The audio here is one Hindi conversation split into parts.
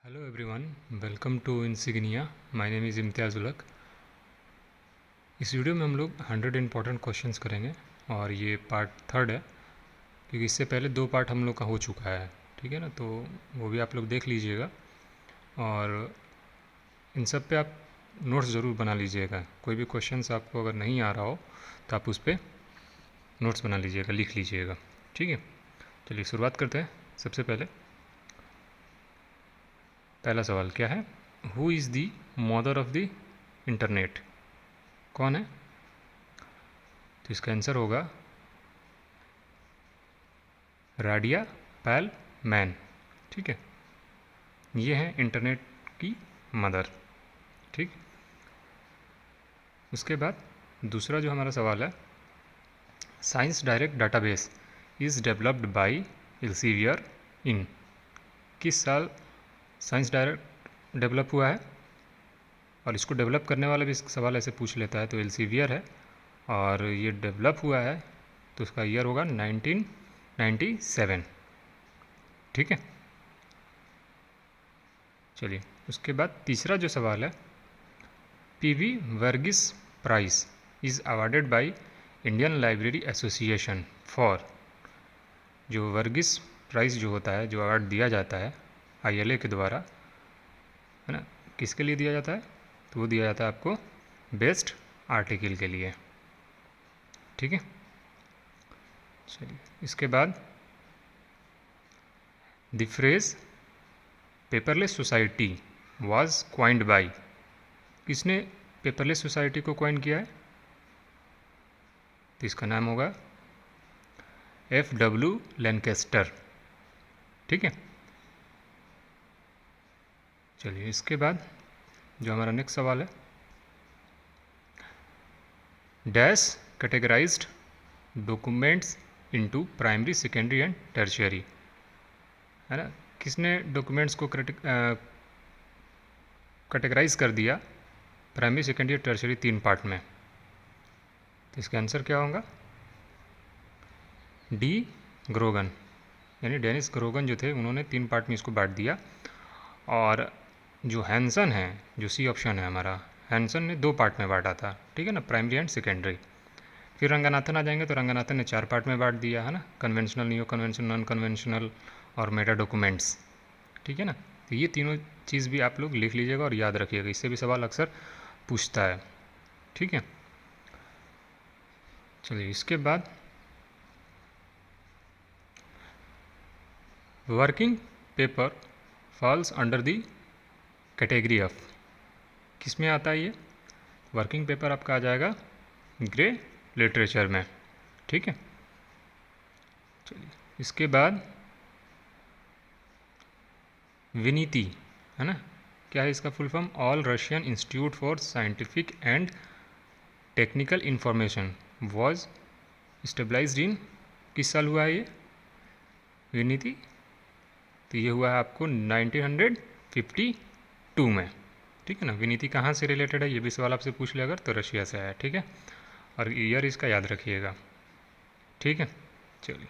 Hello everyone, welcome to Insignia. My name is Imtiaz Ulak. इस वीडियो में हम लोग 100 इम्पॉर्टेंट क्वेश्चंस करेंगे और ये पार्ट थर्ड है, क्योंकि इससे पहले 2 पार्ट हम लोग का हो चुका है। ठीक है ना, तो वो भी आप लोग देख लीजिएगा और इन सब पे आप नोट्स ज़रूर बना लीजिएगा। कोई भी क्वेश्चंस आपको अगर नहीं आ रहा हो तो आप उस पर नोट्स बना लीजिएगा, लिख लीजिएगा। ठीक है, चलिए शुरुआत करते हैं। सबसे पहला सवाल क्या है? Who is the mother of the internet? कौन है? तो इसका आंसर होगा राडिया पैल मैन। ठीक है, ये है इंटरनेट की मदर। ठीक, उसके बाद दूसरा जो हमारा सवाल है, Science Direct database is developed by Elsevier in. किस साल साइंस डायरेक्ट डेवलप हुआ है? और इसको डेवलप करने वाला भी सवाल ऐसे पूछ लेता है, तो एल्सेवियर है और ये डेवलप हुआ है तो उसका ईयर होगा 1997। ठीक है, चलिए उसके बाद तीसरा जो सवाल है, PV Varghese prize is awarded by Indian library association for. जो वर्गीस प्राइज़ जो होता है, जो अवार्ड दिया जाता है आईएलए के द्वारा, है ना, किसके लिए दिया जाता है? तो वो दिया जाता है आपको बेस्ट आर्टिकल के लिए। ठीक है, चलिए इसके बाद the phrase paperless society was coined by. किसने पेपरलेस सोसाइटी को क्वाइन किया है? तो इसका नाम होगा F.W. लैनकेस्टर। ठीक है, चलिए इसके बाद जो हमारा नेक्स्ट सवाल है, dash categorised documents into primary, secondary and tertiary. है ना, किसने डॉक्यूमेंट्स को कैटेगराइज कर दिया प्राइमरी, सेकेंडरी और टर्शियरी 3 पार्ट में? तो इसका आंसर क्या होगा? डी ग्रोगन, यानी डेनिस ग्रोगन जो थे, उन्होंने 3 पार्ट में इसको बांट दिया। और जो हैंसन है, जो सी ऑप्शन है हमारा, हैंसन ने 2 पार्ट में बांटा था। ठीक है ना, प्राइमरी एंड सेकेंडरी। फिर रंगनाथन आ जाएंगे तो रंगनाथन ने 4 पार्ट में बांट दिया है ना, conventional, neo conventional, non conventional और मेटा डॉक्यूमेंट्स। ठीक है ना, तो ये तीनों चीज़ भी आप लोग लिख लीजिएगा और याद रखिएगा, इससे भी सवाल अक्सर पूछता है। ठीक है, चलिए इसके बाद working paper falls under the category of. किस में आता है ये? वर्किंग पेपर आपका आ जाएगा ग्रे लिटरेचर में। ठीक है, चलिए इसके बाद विनीति, है ना, क्या है इसका full form? All Russian institute for scientific and technical information was stabilised in. किस साल हुआ है ये विनीति? तो ये हुआ है आपको 1952 में। ठीक है ना, विनीति कहाँ से रिलेटेड है, ये भी सवाल आपसे पूछ ले अगर, तो रशिया से है। ठीक है, और ईयर इसका याद रखिएगा। ठीक है, चलिए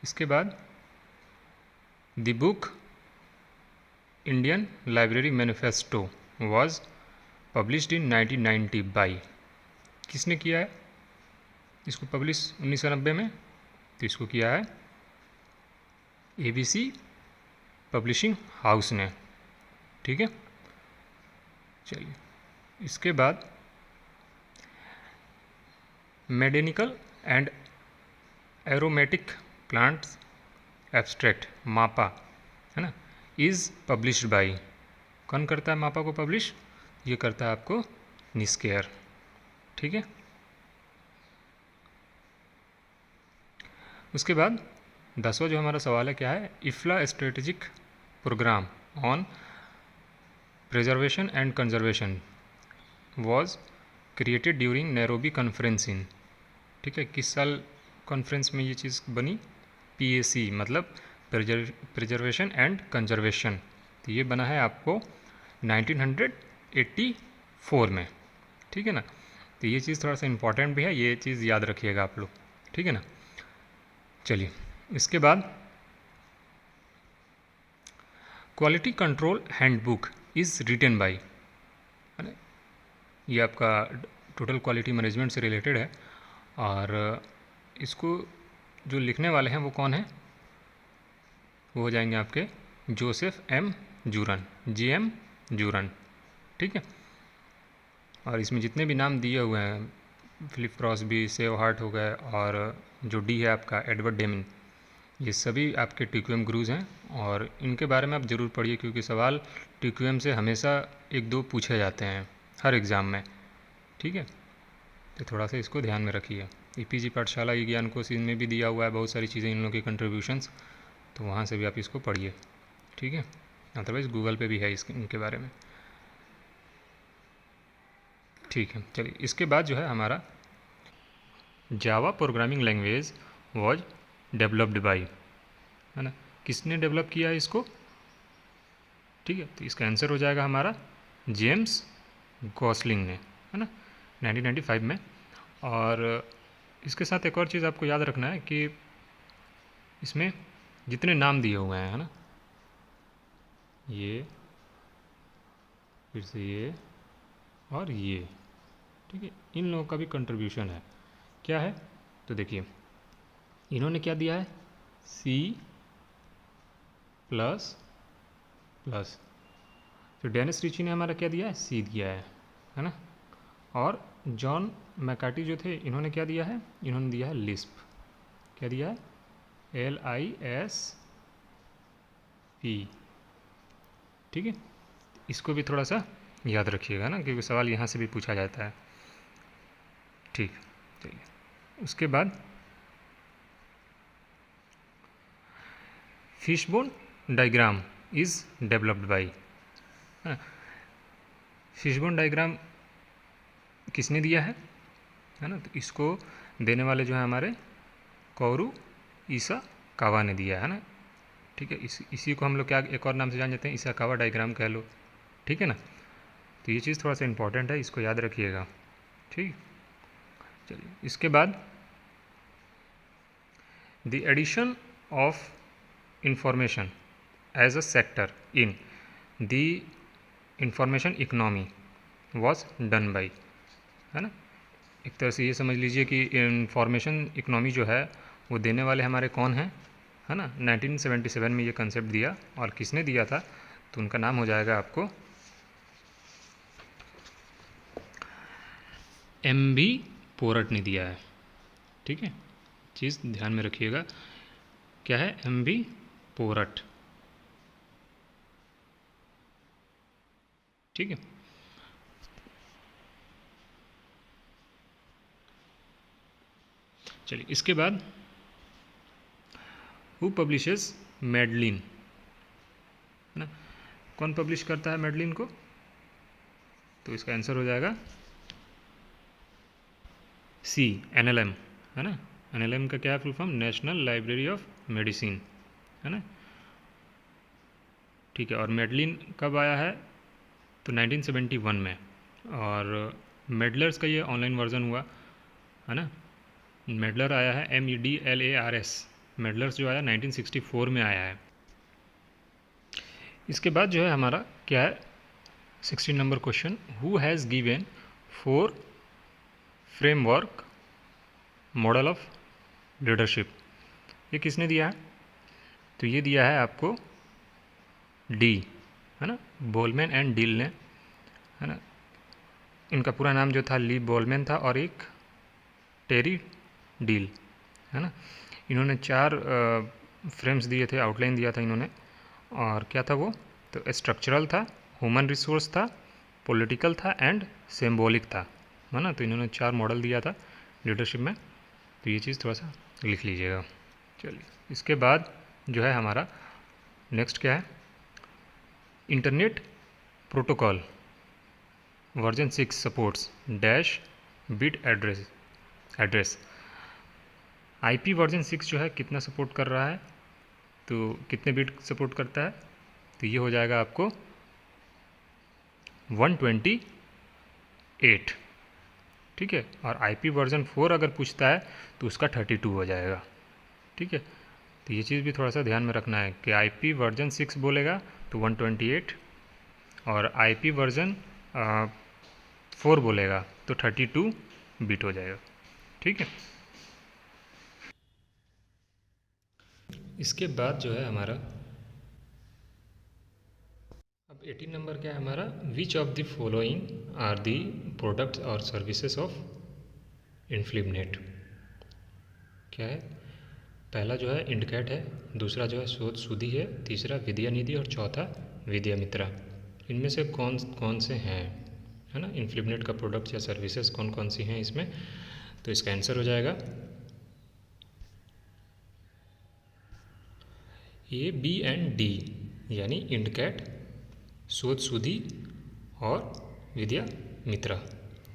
इसके बाद the book Indian library manifesto was published in 1990 by. किसने किया है इसको पब्लिश 1990 में? तो इसको किया है ABC पब्लिशिंग हाउस ने। ठीक है, चलिए इसके बाद medical and aromatic plants abstract मापा, है ना, इज़ पब्लिश्ड बाय। कौन करता है मापा को पब्लिश? ये करता है आपको निस्केयर। ठीक है, उसके बाद 10वां जो हमारा सवाल है क्या है, IFLA strategic programme on preservation and conservation was created during Nairobi conference in. ठीक है, किस साल कॉन्फ्रेंस में ये चीज़ बनी? PAC मतलब प्रिजर्वेशन एंड कंजर्वेशन। तो ये बना है आपको 1984 में। ठीक है ना, तो ये चीज़ थोड़ा सा इम्पॉर्टेंट भी है, ये चीज़ याद रखिएगा आप लोग। ठीक है ना, चलिए इसके बाद quality control handbook is written by, है ना, ये आपका टोटल क्वालिटी मैनेजमेंट से रिलेटेड है। और इसको जो लिखने वाले हैं वो कौन है, वो हो जाएंगे आपके Joseph M Juran, JM Juran, ठीक है। और इसमें जितने भी नाम दिए हुए हैं, फिलिप क्रॉसबी, सेव हार्ट हो गए, और जो डी है आपका एडवर्ड डेमिन, ये सभी आपके TQM गुरुज हैं। और इनके बारे में आप ज़रूर पढ़िए, क्योंकि सवाल TQM से हमेशा 1-2 पूछे जाते हैं हर एग्ज़ाम में, ठीक है। तो थोड़ा सा इसको ध्यान में रखिए। EPG पाठशाला ई ज्ञान कोश इनमें भी दिया हुआ है बहुत सारी चीज़ें, इन लोगों की कंट्रीब्यूशंस, तो वहाँ से भी आप इसको पढ़िए, ठीक है। अदरवाइज़ गूगल पे भी है इनके बारे में, ठीक है। चलिए, इसके बाद जो है हमारा Java programming language was developed by, है ना, किसने डेवलप किया है इसको, ठीक है। तो इसका आंसर हो जाएगा हमारा जेम्स गॉसलिंग ने, है ना, 1995 में। और इसके साथ एक और चीज़ आपको याद रखना है कि इसमें जितने नाम दिए हुए हैं, है ना, ये, फिर से ये और ये, ठीक है, इन लोगों का भी कंट्रीब्यूशन है। क्या है, तो देखिए इन्होंने क्या दिया है, C++। तो डेनिस रिची ने हमारा क्या दिया है, C दिया है ना। और जॉन मैकार्टी जो थे, इन्होंने क्या दिया है, इन्होंने दिया है लिस्प। क्या दिया है, LISP, ठीक है। इसको भी थोड़ा सा याद रखिएगा ना, क्योंकि सवाल यहाँ से भी पूछा जाता है, ठीक। चलिए, उसके बाद fishbone diagram is developed by, fishbone diagram किसने दिया है ना, तो इसको देने वाले जो है हमारे कोरू इसाकावा ने दिया है ना, ठीक है। इसी को हम लोग क्या एक और नाम से जान जाते हैं, इसाकावा डायग्राम कह लो, ठीक है ना। तो ये चीज़ थोड़ा सा इम्पॉर्टेंट है, इसको याद रखिएगा, ठीक। चलिए, इसके बाद the addition of information as a sector in the information economy was done by, है ना। एक तरह से ये समझ लीजिए कि इंफॉर्मेशन इकोनॉमी जो है वो देने वाले हमारे कौन हैं, है ना। 1977 में ये कंसेप्ट दिया, और किसने दिया था, तो उनका नाम हो जाएगा आपको MB पोरट ने दिया है, ठीक है। चीज़ ध्यान में रखिएगा, क्या है, MB पोरट, ठीक है। चलिए, इसके बाद हु पब्लिशेस मेडलिन, है ना, कौन पब्लिश करता है मेडलिन को, तो इसका आंसर हो जाएगा C, NLM, है ना। NLM का क्या है full form, national library of medicine, है ना, ठीक है। और मेडलिन कब आया है, तो 1971 में। और मेडलर्स का ये ऑनलाइन वर्जन हुआ, है ना। मेडलर आया है MEDLARS, मेडलर्स जो आया 1964 में आया है। इसके बाद जो है हमारा क्या है, 16 number question, who has given 4 framework model of leadership, ये किसने दिया है, तो ये दिया है आपको डी, है ना, बोलमैन एंड डील ने, है ना। इनका पूरा नाम जो था ली बोलमैन था, और एक टेरी डील, है ना। इन्होंने 4 फ्रेम्स दिए थे, आउटलाइन दिया था इन्होंने, और क्या था वो, तो स्ट्रक्चरल था, ह्यूमन रिसोर्स था, पॉलिटिकल था एंड सिंबॉलिक था, है ना। तो इन्होंने 4 मॉडल दिया था लीडरशिप में, तो ये चीज़ थोड़ा सा लिख लीजिएगा। चलिए, इसके बाद जो है हमारा नेक्स्ट क्या है, internet protocol version 6 supports dash bit address. IP version 6 जो है कितना सपोर्ट कर रहा है, तो कितने बिट सपोर्ट करता है, तो ये हो जाएगा आपको 128, ठीक है। और IP वर्जन 4 अगर पूछता है तो उसका 32 हो जाएगा, ठीक है। तो ये चीज़ भी थोड़ा सा ध्यान में रखना है कि IP वर्जन 6 बोलेगा तो 128, और IP वर्जन 4 बोलेगा तो 32 बिट हो जाएगा। ठीक है, इसके बाद जो है हमारा अब 18 नंबर क्या है हमारा, which of the following are the products और सर्विसेज ऑफ इन्फ्लिबनेट। क्या है, पहला जो है इंडकैट है, दूसरा जो है शोध सुधी है, तीसरा विद्यानिधि और चौथा विद्यामित्रा। इनमें से कौन कौन से हैं, है ना, इन्फ्लिबनेट का प्रोडक्ट्स या सर्विसेज कौन कौन सी हैं इसमें। तो इसका आंसर हो जाएगा A, B एंड D, यानी इंडकैट, शोध सुधी और विद्यामित्रा।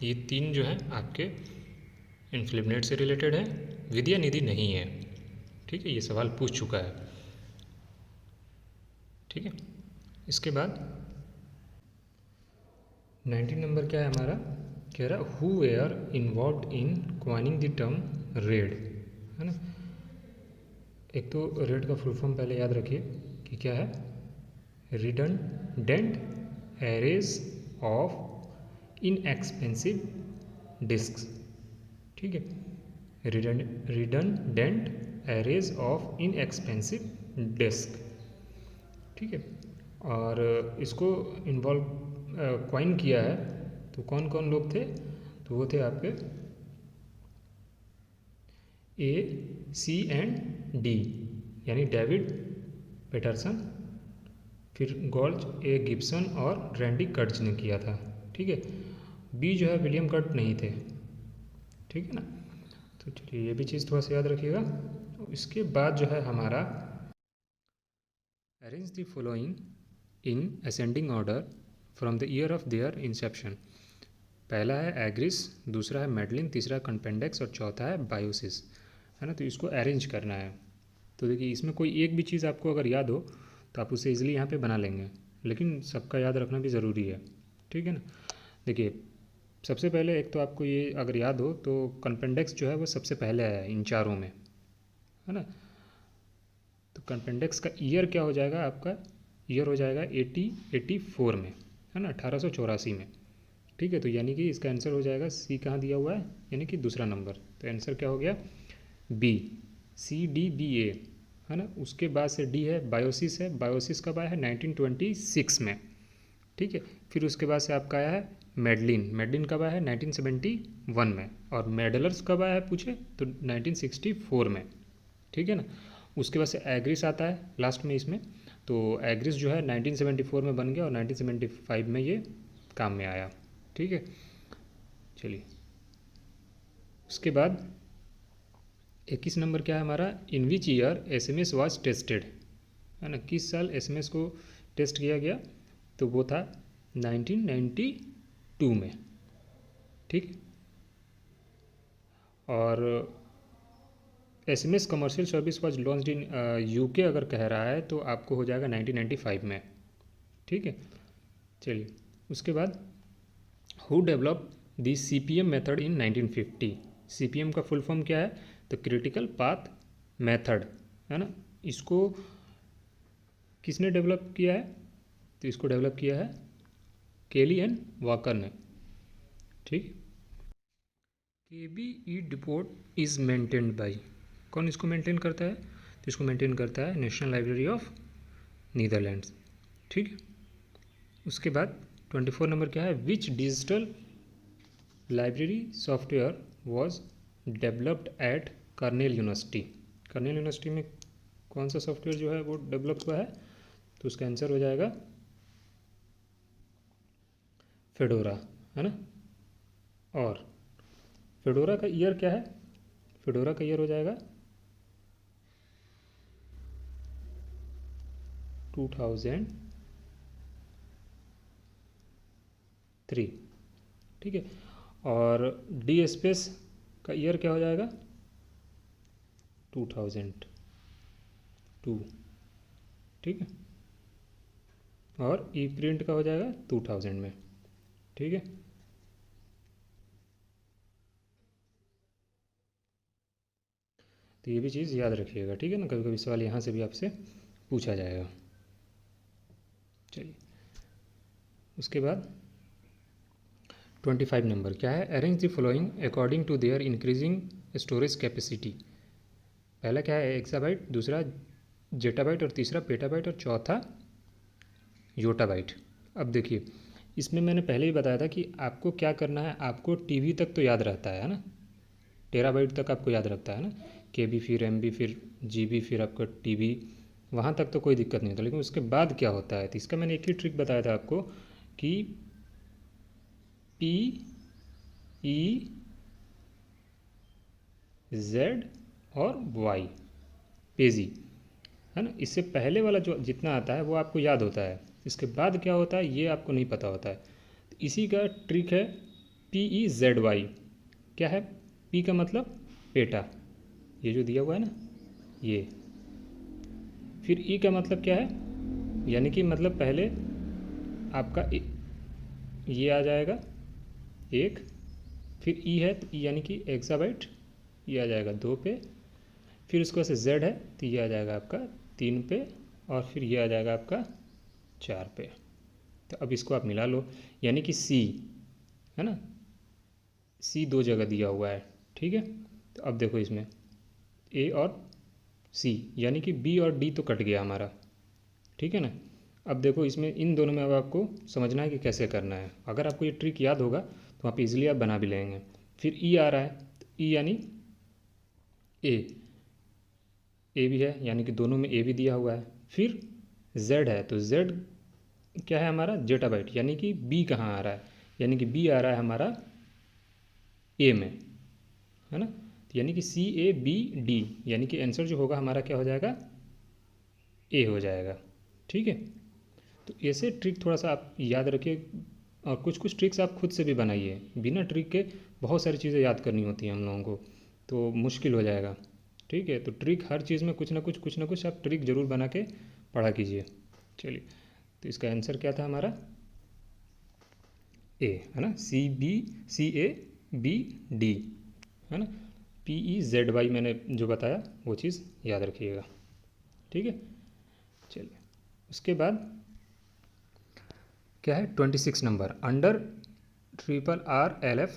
ये तीन जो हैं आपके इन्फ्लिबनेट से रिलेटेड है, विद्यानिधि नहीं है। ठीक है, ये सवाल पूछ चुका है। ठीक है, इसके बाद 19 नंबर क्या है हमारा, कह रहा who were involved in coining the term RAID, है ना। एक तो रेड का फुल फॉर्म पहले याद रखिए कि क्या है, redundant arrays of inexpensive disks. ठीक है, redundant arrays of inexpensive disk. ठीक है, और इसको इन्वॉल्व क्वाइन किया है तो कौन कौन लोग थे, तो वो थे आपके A, C एंड D, यानी डेविड पेटरसन, फिर गॉल्ज ए गिब्सन और रैंडी कर्ट्ज ने किया था। ठीक है, B जो है विलियम कर्ट नहीं थे। ठीक है ना, तो चलिए ये भी चीज़ थोड़ा सा याद रखिएगा। इसके बाद जो है हमारा arrange the following in ascending order from the year of their Inception. पहला है एग्रिस, दूसरा है मेडलिन, तीसरा कंपेंडेक्स और चौथा है बायोसिस, है ना। तो इसको अरेंज करना है। तो देखिए इसमें कोई एक भी चीज़ आपको अगर याद हो तो आप उसे इजीली यहाँ पे बना लेंगे, लेकिन सबका याद रखना भी ज़रूरी है। ठीक है ना, देखिए सबसे पहले एक तो आपको ये अगर याद हो तो कंपेंडेक्स जो है वो सबसे पहले आया है इन चारों में, है ना। तो कंपेंडेक्स का ईयर क्या हो जाएगा, आपका ईयर हो जाएगा 1884 में, है ना, 1884 में। ठीक है, तो यानी कि इसका आंसर हो जाएगा सी, कहाँ दिया हुआ है, यानी कि दूसरा नंबर। तो आंसर क्या हो गया, बी, CDBA, है ना। उसके बाद से डी है बायोसिस है, बायोसिस कब आया है 1926 में। ठीक है, फिर उसके बाद से आपका आया है मेडलिन, मेडलिन कब आया है 1971 में, और मेडलर्स कब आया है पूछे तो 1964 में। ठीक है ना, उसके बाद से एग्रिस आता है लास्ट में इसमें। तो एग्रिस जो है 1974 में बन गया और 1975 में ये काम में आया। ठीक है, चलिए उसके बाद 21 नंबर क्या है हमारा, in which year SMS was tested, है ना, किस साल SMS को टेस्ट किया गया, तो वो था 1992 में। ठीक, और SMS commercial service was launched in UK अगर कह रहा है तो आपको हो जाएगा 1995 में। ठीक है, चलिए उसके बाद who develop the CPM method in 1950। CPM का फुल फॉर्म क्या है, तो क्रिटिकल पाथ मेथड, है ना। इसको किसने डेवलप किया है, तो इसको डेवलप किया है केली एंड वॉकर ने। ठीक, KBE depot is maintained by, कौन इसको मेंटेन करता है, तो इसको मेंटेन करता है नेशनल लाइब्रेरी ऑफ नीदरलैंड्स। ठीक, उसके बाद 24 नंबर क्या है, which digital library software was developed at Cornell University. Cornell University में कौन सा सॉफ्टवेयर जो है वो डेवलप हुआ है, तो उसका आंसर हो जाएगा फेडोरा, है ना। और फेडोरा का ईयर क्या है, फेडोरा का ईयर हो जाएगा 2003। ठीक है, और डी स्पेस का ईयर क्या हो जाएगा 2002। ठीक है, और ई प्रिंट का हो जाएगा 2000 में। ठीक है, तो ये भी चीज़ याद रखिएगा, ठीक है ना। कभी कभी सवाल यहाँ से भी आपसे पूछा जाएगा। चलिए उसके बाद 25 नंबर क्या है, arrange the following according to their increasing storage capacity. पहला क्या है एक्साबाइट, दूसरा जेटाबाइट और तीसरा पेटाबाइट और चौथा योटाबाइट। अब देखिए इसमें मैंने पहले ही बताया था कि आपको क्या करना है, आपको टीबी तक तो याद रहता है ना, टेराबाइट तक आपको याद रखता है ना, केबी फिर एमबी फिर जीबी फिर आपका टीबी, वहाँ तक तो कोई दिक्कत नहीं होता। लेकिन उसके बाद क्या होता है, तो इसका मैंने एक ही ट्रिक बताया था आपको कि पी ई जेड और वाई पेजी है ना, इससे पहले वाला जो जितना आता है वो आपको याद होता है, इसके बाद क्या होता है ये आपको नहीं पता होता है। तो इसी का ट्रिक है पी ई जेड वाई। क्या है, पी का मतलब पेटा, ये जो दिया हुआ है ना ये, फिर ई का मतलब क्या है, यानी कि मतलब पहले आपका ये आ जाएगा एक, फिर ई है तो यानी कि एक्साबाइट, ये आ जाएगा 2 पे, फिर उसके बाद से जेड है तो ये आ जाएगा आपका 3 पे, और फिर ये आ जाएगा आपका 4 पे। तो अब इसको आप मिला लो, यानी कि सी है ना, सी 2 जगह दिया हुआ है, ठीक है। तो अब देखो इसमें ए और सी, यानी कि बी और डी तो कट गया हमारा, ठीक है ना। अब देखो इसमें इन दोनों में अब आपको समझना है कि कैसे करना है। अगर आपको ये ट्रिक याद होगा तो आप इजीली आप बना भी लेंगे। फिर ई आ रहा है तो ई यानी ए भी है, यानी कि दोनों में ए भी दिया हुआ है। फिर जेड है तो जेड क्या है हमारा जेटाबाइट, यानी कि बी कहाँ आ रहा है, यानी कि बी आ रहा है हमारा ए में, है ना। यानी कि सी ए बी डी, यानी कि आंसर जो होगा हमारा क्या हो जाएगा, ए हो जाएगा, ठीक है। तो ऐसे ट्रिक थोड़ा सा आप याद रखिए, और कुछ कुछ ट्रिक्स आप खुद से भी बनाइए, बिना ट्रिक के बहुत सारी चीज़ें याद करनी होती हैं हम लोगों को, तो मुश्किल हो जाएगा, ठीक है। तो ट्रिक हर चीज़ में कुछ ना कुछ आप ट्रिक ज़रूर बना के पढ़ा कीजिए। चलिए तो इसका आंसर क्या था हमारा, ए है ना, सी ए बी डी है ना, पी ई जेड वाई मैंने जो बताया वो चीज़ याद रखिएगा, ठीक है। चलिए उसके बाद क्या है 26 number, under RRLF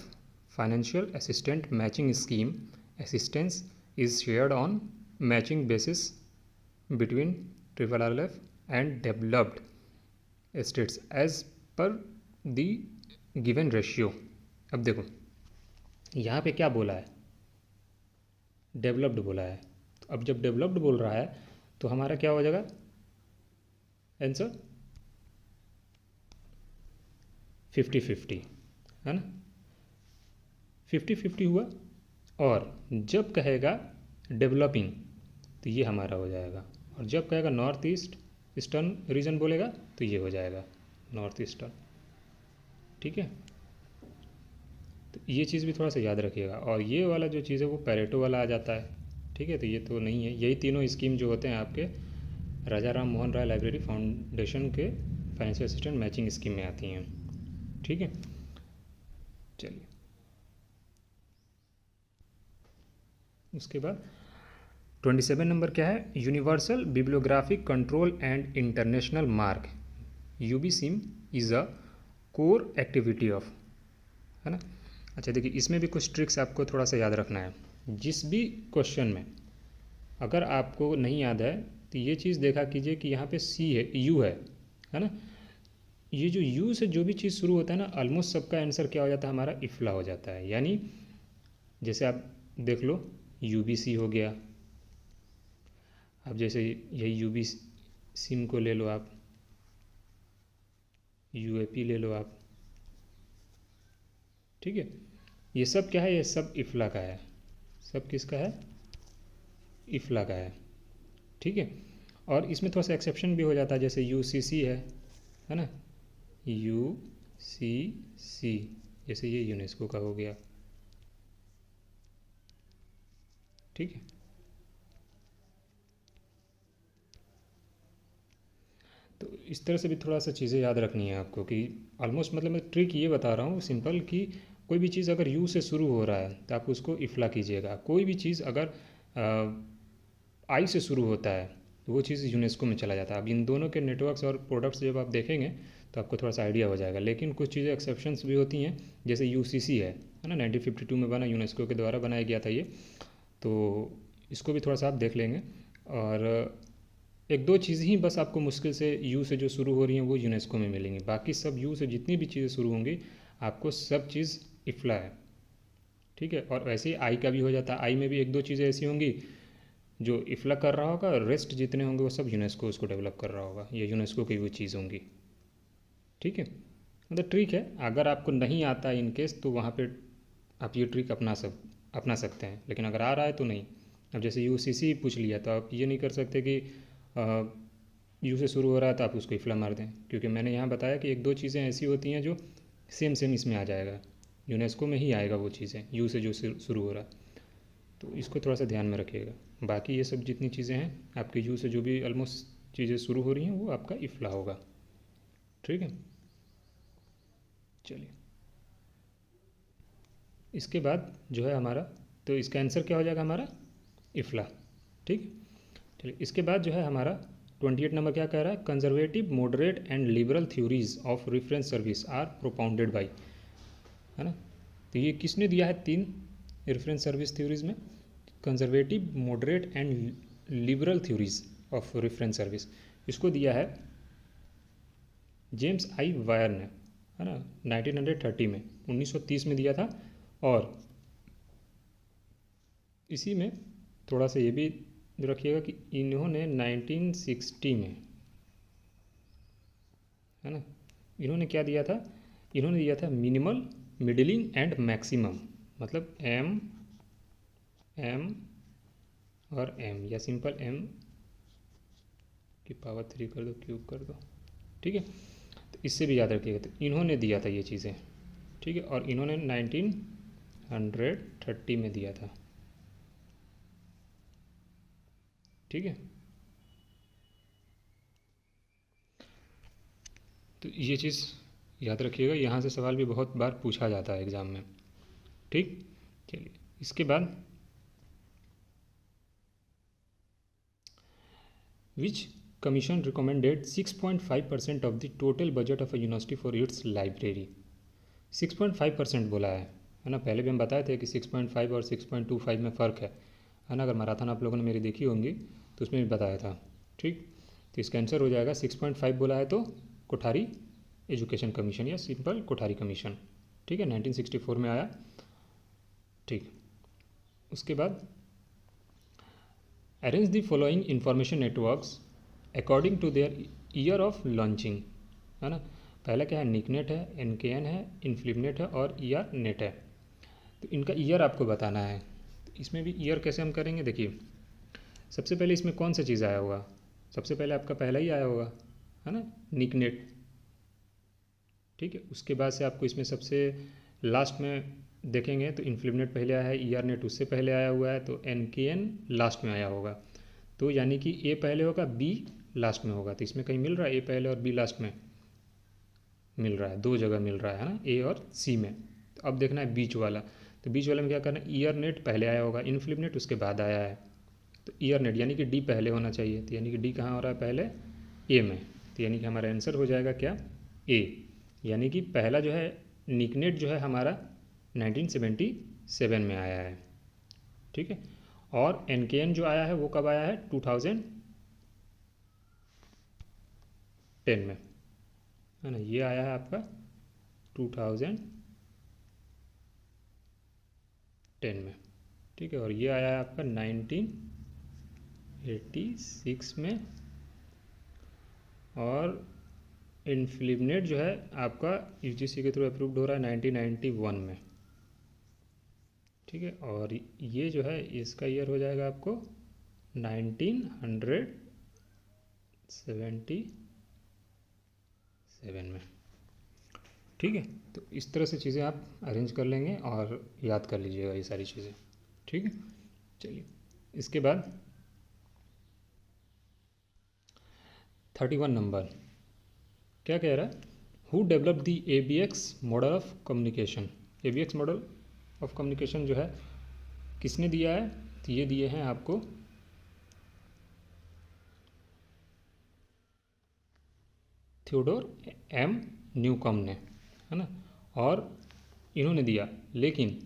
financial assistant matching scheme assistance is shared on matching basis between RRLF and developed states as per the given ratio. अब देखो यहाँ पे क्या बोला है, डेवलप्ड बोला है। तो अब जब डेवलप्ड बोल रहा है तो हमारा क्या हो जाएगा आंसर 50-50 है ना, 50-50 हुआ। और जब कहेगा डेवलपिंग तो ये हमारा हो जाएगा, और जब कहेगा नॉर्थ ईस्टर्न रीजन बोलेगा तो ये हो जाएगा नॉर्थ ईस्टर्न, ठीक है। तो ये चीज़ भी थोड़ा सा याद रखिएगा। और ये वाला जो चीज़ है वो पैरेटो वाला आ जाता है, ठीक है। तो ये तो नहीं है, यही तीनों स्कीम जो होते हैं आपके राजा राम मोहन राय लाइब्रेरी फाउंडेशन के फाइनेंशियल असिस्टेंट मैचिंग स्कीम में आती हैं, ठीक है। चलिए उसके बाद 27 नंबर क्या है, universal bibliographic control and international MARC UBCIM is a core activity of, है ना। अच्छा देखिए इसमें भी कुछ ट्रिक्स आपको थोड़ा सा याद रखना है। जिस भी क्वेश्चन में अगर आपको नहीं याद है तो ये चीज़ देखा कीजिए कि यहाँ पे सी है, यू है ना। ये जो यू से जो भी चीज़ शुरू होता है ना, ऑलमोस्ट सबका आंसर क्या हो जाता है हमारा इफला हो जाता है। यानी जैसे आप देख लो यूबीसी हो गया, अब जैसे यही यूबी सिम को ले लो आप, यूएपी ले लो आप, ठीक है। ये सब क्या है, ये सब इफला का है, सब किसका है, इफला का है, ठीक है। और इसमें थोड़ा सा एक्सेप्शन भी हो जाता है, जैसे यूसीसी है ना, यूसीसी जैसे ये यूनेस्को का हो गया, ठीक है। तो इस तरह से भी थोड़ा सा चीज़ें याद रखनी है आपको कि ऑलमोस्ट मतलब मैं ट्रिक ये बता रहा हूँ सिंपल कि कोई भी चीज़ अगर यू से शुरू हो रहा है तो आप उसको इफला कीजिएगा। कोई भी चीज़ अगर आई से शुरू होता है तो वो चीज़ यूनेस्को में चला जाता है। अब इन दोनों के नेटवर्क्स और प्रोडक्ट्स जब आप देखेंगे तो आपको थोड़ा सा आइडिया हो जाएगा। लेकिन कुछ चीज़ें एक्सेप्शंस भी होती हैं, जैसे यूसीसी है ना, 1952 में बना, यूनेस्को के द्वारा बनाया गया था ये, तो इसको भी थोड़ा सा आप देख लेंगे। और एक दो चीज़ ही बस आपको मुश्किल से यू से जो शुरू हो रही हैं वो यूनेस्को में मिलेंगी, बाकी सब यू से जितनी भी चीज़ें शुरू होंगी आपको सब चीज़ इफ्ला है, ठीक है। और वैसे ही आई का भी हो जाता है, आई में भी एक दो चीज़ें ऐसी होंगी जो इफ्ला कर रहा होगा, रेस्ट जितने होंगे वो सब यूनेस्को उसको डेवलप कर रहा होगा, ये यूनेस्को की वो चीज़ होंगी, ठीक है। मतलब ट्रिक है, अगर आपको नहीं आता है इन केस तो वहाँ पे आप ये ट्रिक अपना सकते हैं, लेकिन अगर आ रहा है तो नहीं। अब जैसे यूसीसी पूछ लिया तो आप ये नहीं कर सकते कि यू से शुरू हो रहा है तो आप उसको इफ्ला मार दें, क्योंकि मैंने यहाँ बताया कि एक दो चीज़ें ऐसी होती हैं जो सेम इसमें आ जाएगा, यूनेस्को में ही आएगा वो चीज़ें, यू से जो शुरू हो रहा है, तो इसको थोड़ा सा ध्यान में रखिएगा। बाकी ये सब जितनी चीज़ें हैं आपके यू से जो भी ऑलमोस्ट चीज़ें शुरू हो रही हैं वो आपका इफ्ला होगा, ठीक है। चलिए इसके बाद जो है हमारा, तो इसका आंसर क्या हो जाएगा हमारा इफ्ला, ठीक। चलिए इसके बाद जो है हमारा 28 नंबर क्या कह रहा है, conservative moderate and liberal theories of reference service are propounded by, है ना। तो ये किसने दिया है, 3 रेफरेंस सर्विस थ्योरीज में, conservative moderate and liberal theories of reference service, इसको दिया है जेम्स आई वायर ने, है ना, 1930 में, 1930 में दिया था। और इसी में थोड़ा सा ये भी रखिएगा कि इन्होंने 1960 में, है ना, इन्होंने क्या दिया था, इन्होंने दिया था मिनिमल, मिडलिंग एंड मैक्सिमम, मतलब एम और एम, या सिंपल एम की पावर 3 कर दो, क्यूब कर दो, ठीक है। तो इससे भी याद रखिएगा, तो इन्होंने दिया था ये चीज़ें, ठीक है। और इन्होंने 1930 में दिया था, ठीक है। तो ये चीज़ याद रखिएगा, यहाँ से सवाल भी बहुत बार पूछा जाता है एग्ज़ाम में, ठीक। चलिए इसके बाद which commission recommended 6.5% of the total budget of a university for its library, 6.5% बोला है ना। पहले भी हम बताए थे कि 6.5 और 6.25 में फ़र्क है ना। अगर मैराथन आप लोगों ने मेरी देखी होंगी तो उसमें भी बताया था, ठीक। तो इसका आंसर हो जाएगा 6.5 बोला है तो कोठारी एजुकेशन कमीशन या सिंपल कोठारी कमीशन, ठीक है, 1964 में आया, ठीक। उसके बाद arrange the following information networks according to their year of launching, है ना। पहला क्या है, निकनेट है, एनकेएन है, इन्फ्लिपनेट है और ईआर नेट है। तो इनका ईयर आपको बताना है। तो इसमें भी ईयर कैसे हम करेंगे, देखिए सबसे पहले इसमें कौन सा चीज़ आया होगा, सबसे पहले आपका पहला ही आया होगा, है ना, निकनेट, ठीक है। उसके बाद से आपको इसमें सबसे लास्ट में देखेंगे तो इन्फ्लिपनेट पहले आया है, ईआर नेट उससे पहले आया हुआ है, तो एनकेएन लास्ट में आया होगा। तो यानी कि ए पहले होगा, बी लास्ट में होगा। तो इसमें कहीं मिल रहा है ए पहले और बी लास्ट में, मिल रहा है, 2 जगह मिल रहा है ना, ए और सी में। तो अब देखना है बीच वाला, तो बीच वाले में क्या करना है, ईयर नेट पहले आया होगा, इन्फ्लिपनेट उसके बाद आया है, तो ईयर नेट यानी कि डी पहले होना चाहिए। तो यानी कि डी कहाँ हो रहा है, पहले ए में। तो यानी कि हमारा आंसर हो जाएगा क्या, ए। यानी कि पहला जो है निकनेट जो है हमारा 1977 में आया है, ठीक है। और एनकेएन जो आया है वो कब आया है, 2010 में, है ना। ये आया है आपका 2010 में, ठीक है। और ये आया है आपका 1986 में। और इन्फ्लिपनेट जो है आपका यूजीसी के थ्रू अप्रूव्ड हो रहा है 1991 में, ठीक है। और ये जो है इसका ईयर हो जाएगा आपको 1977 में, ठीक है। तो इस तरह से चीज़ें आप अरेंज कर लेंगे और याद कर लीजिएगा ये सारी चीज़ें, ठीक है। चलिए इसके बाद 31 नंबर क्या कह रहा है, who develop the ABX model of communication. ABX model of communication जो है किसने दिया है, तो ये दिए हैं आपको थियोडोर एम न्यूकॉम ने, है ना, और इन्होंने दिया। लेकिन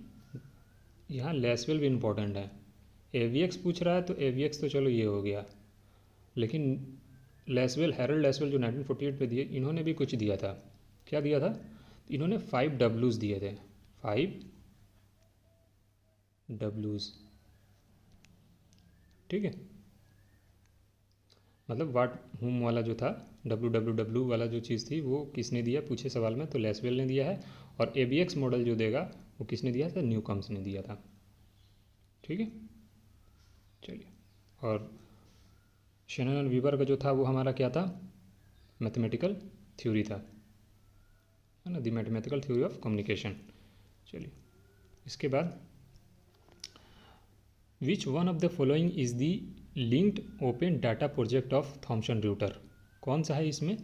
यहाँ लेसवेल भी इम्पोर्टेंट है। एवीएक्स पूछ रहा है तो एवीएक्स तो चलो ये हो गया, लेकिन लेसवेल, हैरल्ड लेसवेल जो 1948 में दिए, इन्होंने भी कुछ दिया था। क्या दिया था? इन्होंने 5 डब्ल्यूज दिए थे, 5 डब्ल्यूज, ठीक है। मतलब वाट होम वाला जो था, डब्ल्यू वाला जो चीज़ थी, वो किसने दिया पूछे सवाल में, तो लेसवेल ने दिया है। और एवीएक्स मॉडल जो देगा वो किसने दिया था? न्यूकॉम्स ने दिया था, ठीक है। चलिए, और शेनन और वीबर का जो था वो हमारा क्या था? मैथमेटिकल थ्योरी था, है ना, the mathematical theory of communication. चलिए, इसके बाद which one of the following is the linked open data project of Thomson Reuters? कौन सा है इसमें?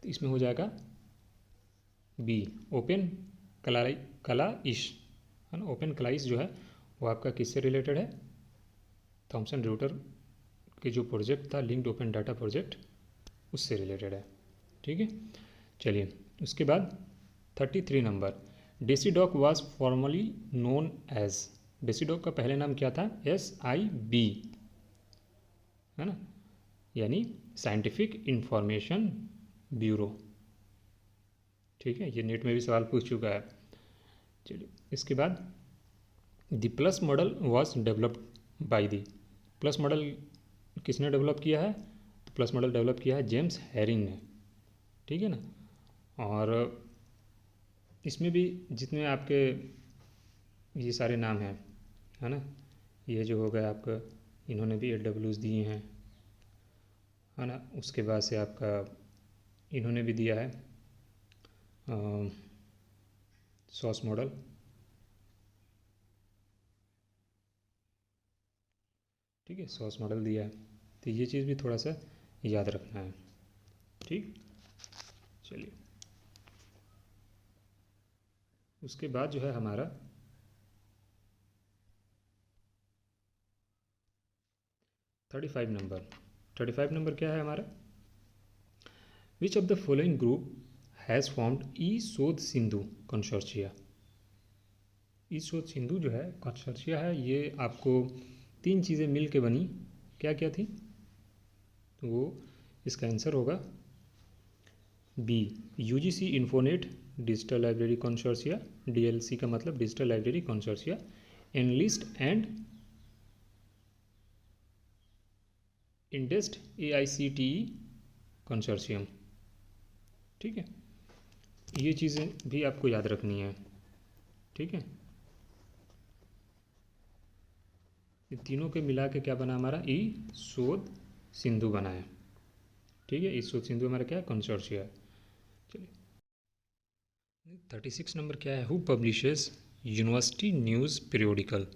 इसमें हो जाएगा बी, ओपन क्लाइस, है ना। ओपन क्लाइस जो है वो आपका किससे रिलेटेड है? थॉमसन रूटर के जो प्रोजेक्ट था लिंक्ड ओपन डाटा प्रोजेक्ट, उससे रिलेटेड है, ठीक है। चलिए, उसके बाद 33 नंबर, DESIDOC was formerly known as, DESIDOC का पहले नाम क्या था? SIB, है ना, यानी साइंटिफिक इंफॉर्मेशन ब्यूरो, ठीक है। ये नेट में भी सवाल पूछ चुका है। चलिए, इसके बाद the plus model was developed by the, plus model किसने डेवलप किया है? तो प्लस मॉडल डेवलप किया है जेम्स हैरिंग ने, ठीक है ना। और इसमें भी जितने आपके ये सारे नाम हैं, है ना, ये जो हो गया आपका, इन्होंने भी AWs दिए हैं, है ना। उसके बाद से आपका इन्होंने भी दिया है सॉस मॉडल, ठीक है, सॉस मॉडल दिया है। तो ये चीज़ भी थोड़ा सा याद रखना है, ठीक। चलिए, उसके बाद जो है हमारा 35 नंबर, 35 नंबर क्या है हमारा? Which of the following group has formed e Shodh Sindhu कंसोर्शिया? ई शोध सिंधु जो है कंसोर्शिया है, ये आपको 3 चीज़ें मिल के बनी। क्या क्या थी? तो वो इसका आंसर होगा B, UGC Infonet digital library consortia, DLC का मतलब digital library consortia, NLIST and INDEST AICTE consortium, ठीक है। ये चीज़ें भी आपको याद रखनी है, ठीक है। ये तीनों के मिला के क्या बना हमारा? ई शोध सिंधु बना है, ठीक है। ई शोध सिंधु हमारा क्या है? कंसोर्शिया। चलिए, 36 नंबर क्या है? Who publishes university news periodical?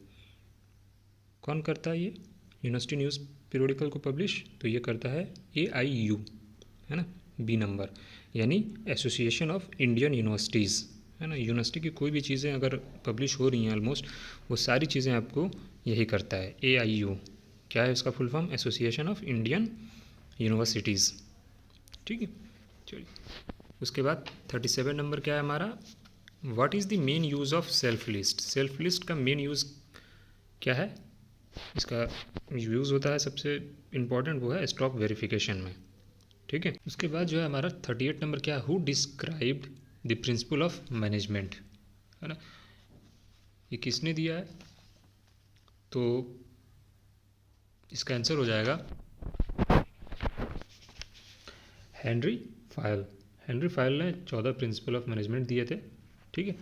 कौन करता है ये यूनिवर्सिटी न्यूज़ पीरियोडिकल को पब्लिश? तो ये करता है AIU, है ना, बी नंबर, यानी एसोसिएशन ऑफ इंडियन यूनिवर्सिटीज़, है ना। यूनिवर्सिटी की कोई भी चीज़ें अगर पब्लिश हो रही हैं ऑलमोस्ट, वो सारी चीज़ें आपको यही करता है, AIU। क्या है उसका full form? Association of Indian universities, ठीक है। चलिए, उसके बाद 37 नंबर क्या है हमारा? What is the main use of self list? Self list का मेन यूज़ क्या है? इसका यूज़ होता है सबसे इम्पॉर्टेंट, वो है स्टॉक वेरिफिकेशन में, ठीक है। उसके बाद जो है हमारा 38 नंबर क्या है? Who described the principle of management, है ना, ये किसने दिया है? तो इसका आंसर हो जाएगा हेनरी फायल। हेनरी फायल ने 14 प्रिंसिपल ऑफ मैनेजमेंट दिए थे, ठीक है।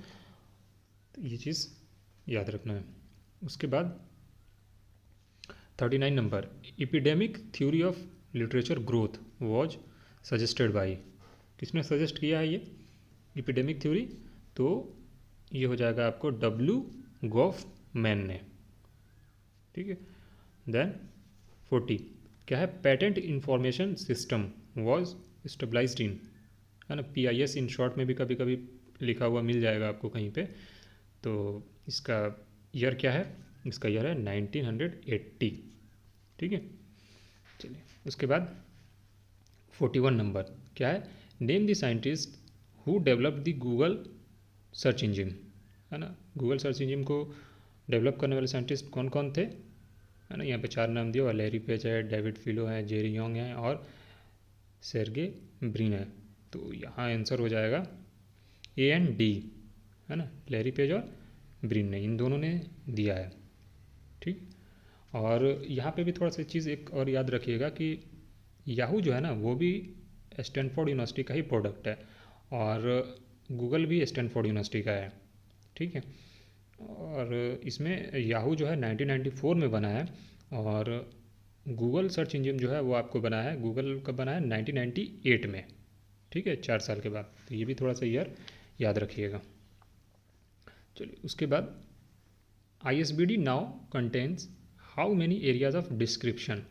तो ये चीज़ याद रखना है। उसके बाद 39 number, epidemic theory of literature growth was suggested by, किसने सजेस्ट किया है ये एपिडेमिक थ्योरी? तो ये हो जाएगा आपको WGoffman ने, ठीक है। देन 40 क्या है? Patent information system was stabilised in, है ना, PIS इन शॉर्ट में भी कभी कभी लिखा हुआ मिल जाएगा आपको कहीं पे। तो इसका ईयर क्या है? इसका ईयर है 1980। ठीक है, चलिए उसके बाद 41 नंबर क्या है, name the scientist who developed the Google search engine, है ना। गूगल सर्च इंजिन को डेवलप करने वाले साइंटिस्ट कौन कौन थे, है ना। यहाँ पे 4 नाम दिए हुआ, लैरी पेज है, डेविड फिलो है, जेरी योंग है और सेर्गे ब्रिन है। तो यहाँ आंसर हो जाएगा ए एंड डी, है ना। लैरी पेज और ब्रिन ने, इन दोनों ने दिया है। ठीक, और यहाँ पे भी थोड़ा सा चीज़ एक और याद रखिएगा कि याहू जो है ना वो भी स्टैनफोर्ड यूनिवर्सिटी का ही प्रोडक्ट है और गूगल भी स्टैनफोर्ड यूनिवर्सिटी का है। ठीक है, और इसमें याहू जो है 1994 में बना है और गूगल सर्च इंजन जो है वो आपको बना है, गूगल का बना है 1998 में। ठीक है, 4 साल के बाद। तो ये भी थोड़ा सा ईयर याद रखिएगा। चलिए उसके बाद ISBD now contains how many areas of description,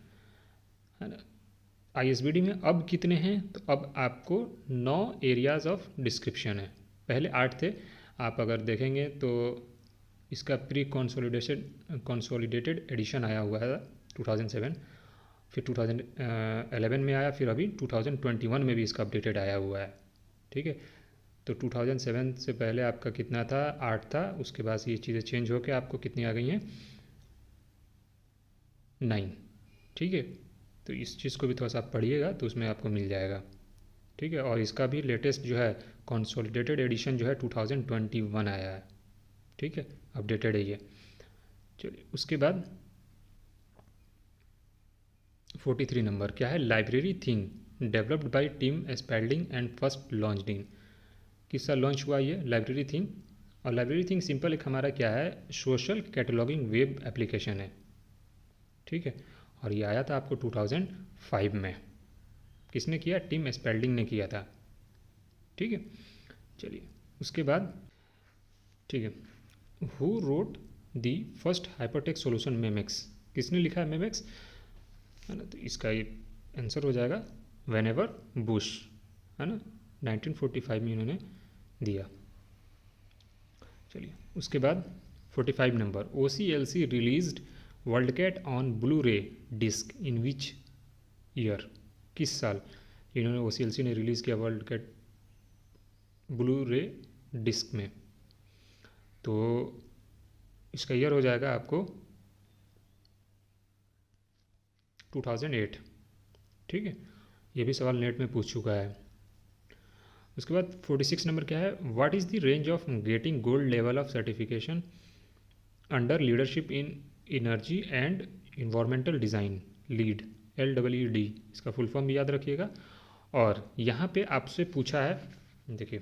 है ना। ISBD में अब कितने हैं, तो अब आपको 9 एरियाज ऑफ डिस्क्रिप्शन है। पहले 8 थे। आप अगर देखेंगे तो इसका प्री कंसोलिडेटेड एडिशन आया हुआ है 2007, फिर 2011 में आया, फिर अभी 2021 में भी इसका अपडेटेड आया हुआ है। ठीक है, तो 2007 से पहले आपका कितना था, 8 था। उसके बाद ये चीज़ें चेंज होकर आपको कितनी आ गई हैं, 9। ठीक है, तो इस चीज़ को भी थोड़ा सा आप पढ़िएगा तो उसमें आपको मिल जाएगा। ठीक है, और इसका भी लेटेस्ट जो है कंसोलिडेटेड एडिशन जो है 2021 आया है। ठीक है, अपडेटेड है ये। चलिए उसके बाद 43 नंबर क्या है, library thing developed by team Spalding and first launched in, किस साल लॉन्च हुआ ये लाइब्रेरी थिंग। और लाइब्रेरी थिंग सिंपल एक हमारा क्या है, सोशल कैटलॉगिंग वेब एप्लीकेशन है। ठीक है, और ये आया था आपको 2005 में। किसने किया, टीम स्पेल्डिंग ने किया था। ठीक है, चलिए उसके बाद ठीक है, who wrote the first hypertext solution Memex, किसने लिखा है मेमेक्स, है ना। तो इसका ये आंसर हो जाएगा वेनेवर बुश, है ना। 1945 में इन्होंने दिया। चलिए उसके बाद 45 number, OCLC released WorldCat on blu ray disc in which year, किस साल इन्होंने OCLC ने रिलीज़ किया WorldCat blu ray disc में। तो इसका ईयर हो जाएगा आपको 2008। ठीक है, ये भी सवाल नेट में पूछ चुका है। उसके बाद 46 नंबर क्या है, what is the range of getting gold level of certification under leadership in energy and environmental design, lead LEED, इसका फुल फॉर्म भी याद रखिएगा। और यहाँ पे आपसे पूछा है, देखिए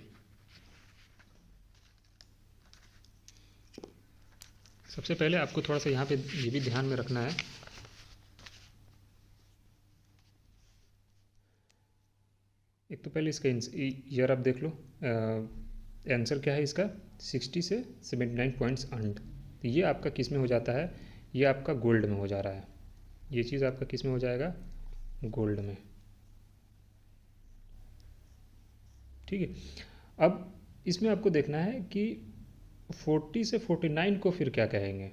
सबसे पहले आपको थोड़ा सा यहाँ पे ये भी ध्यान में रखना है, एक तो पहले इसका ईयर आप देख लो। आंसर क्या है इसका, 60 से 79 पॉइंट्स अर्नड। तो ये आपका किस में हो जाता है, ये आपका गोल्ड में हो जा रहा है। ये चीज़ आपका किस में हो जाएगा, गोल्ड में। ठीक है, अब इसमें आपको देखना है कि 40 से 49 को फिर क्या कहेंगे,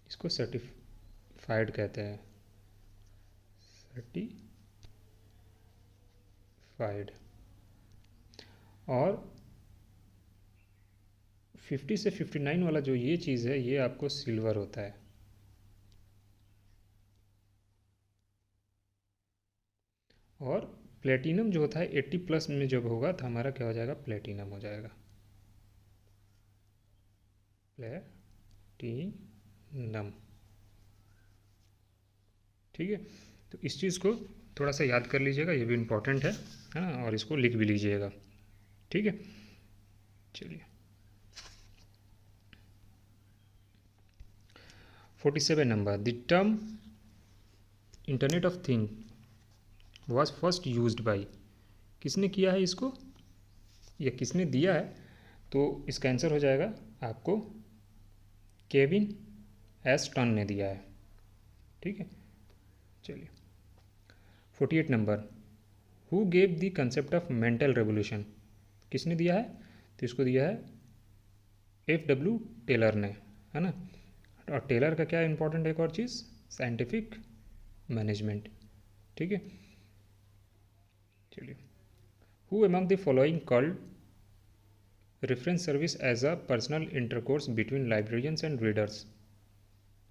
इसको सर्टिफाइड कहते हैं, सर्टिफाइड। और 50 से 59 वाला जो ये चीज़ है ये आपको सिल्वर होता है। और प्लेटिनम जो होता है 80 प्लस में जब होगा तो हमारा क्या हो जाएगा, प्लेटिनम हो जाएगा, प्लेटिनम। ठीक है, तो इस चीज़ को थोड़ा सा याद कर लीजिएगा, ये भी इम्पोर्टेंट है ना, और इसको लिख भी लीजिएगा। ठीक है, चलिए 47 number, the term internet of thing was first used by, किसने किया है इसको या किसने दिया है, तो इसका आंसर हो जाएगा आपको केविन एस टन ने दिया है। ठीक है, चलिए 48 number, who gave the concept of mental revolution, किसने दिया है, तो इसको दिया है FW टेलर ने, है ना। और टेलर का क्या इंपॉर्टेंट एक और चीज़, साइंटिफिक मैनेजमेंट। ठीक है, चलिए। Who among the following called reference service as a personal intercourse between librarians and readers,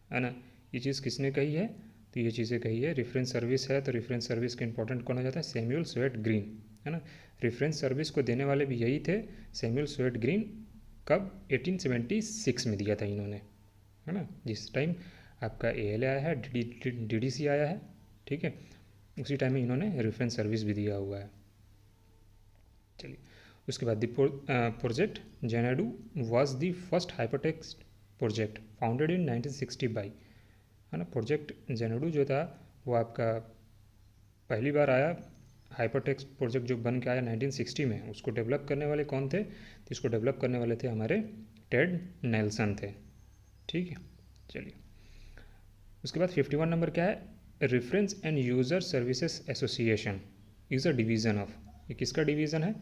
है ना। ये चीज़ किसने कही है, तो ये चीज़ें कही है, रेफरेंस सर्विस है तो रेफरेंस सर्विस का इंपॉर्टेंट कौन हो जाता है, सैमुअल स्वेट ग्रीन, है ना। रेफरेंस सर्विस को देने वाले भी यही थे, सैमुअल स्वेट ग्रीन। कब, 1876 में दिया था इन्होंने, है ना, जिस टाइम आपका ALA आया है, DDC आया है, ठीक है, उसी टाइम में इन्होंने रेफरेंस सर्विस भी दिया हुआ है। चलिए, उसके बाद project Xanadu was the first hypertext project founded in 1960 by, है ना। प्रोजेक्ट जेनाडू जो था वो आपका पहली बार आया, हाइपरटेक्स्ट प्रोजेक्ट जो बन के आया 1960 में, उसको डेवलप करने वाले कौन थे, तो इसको डेवलप करने वाले थे हमारे टेड नेल्सन थे। ठीक है, चलिए। उसके बाद 51 नंबर क्या है, reference end user services association is a division of, ये किसका डिवीज़न है,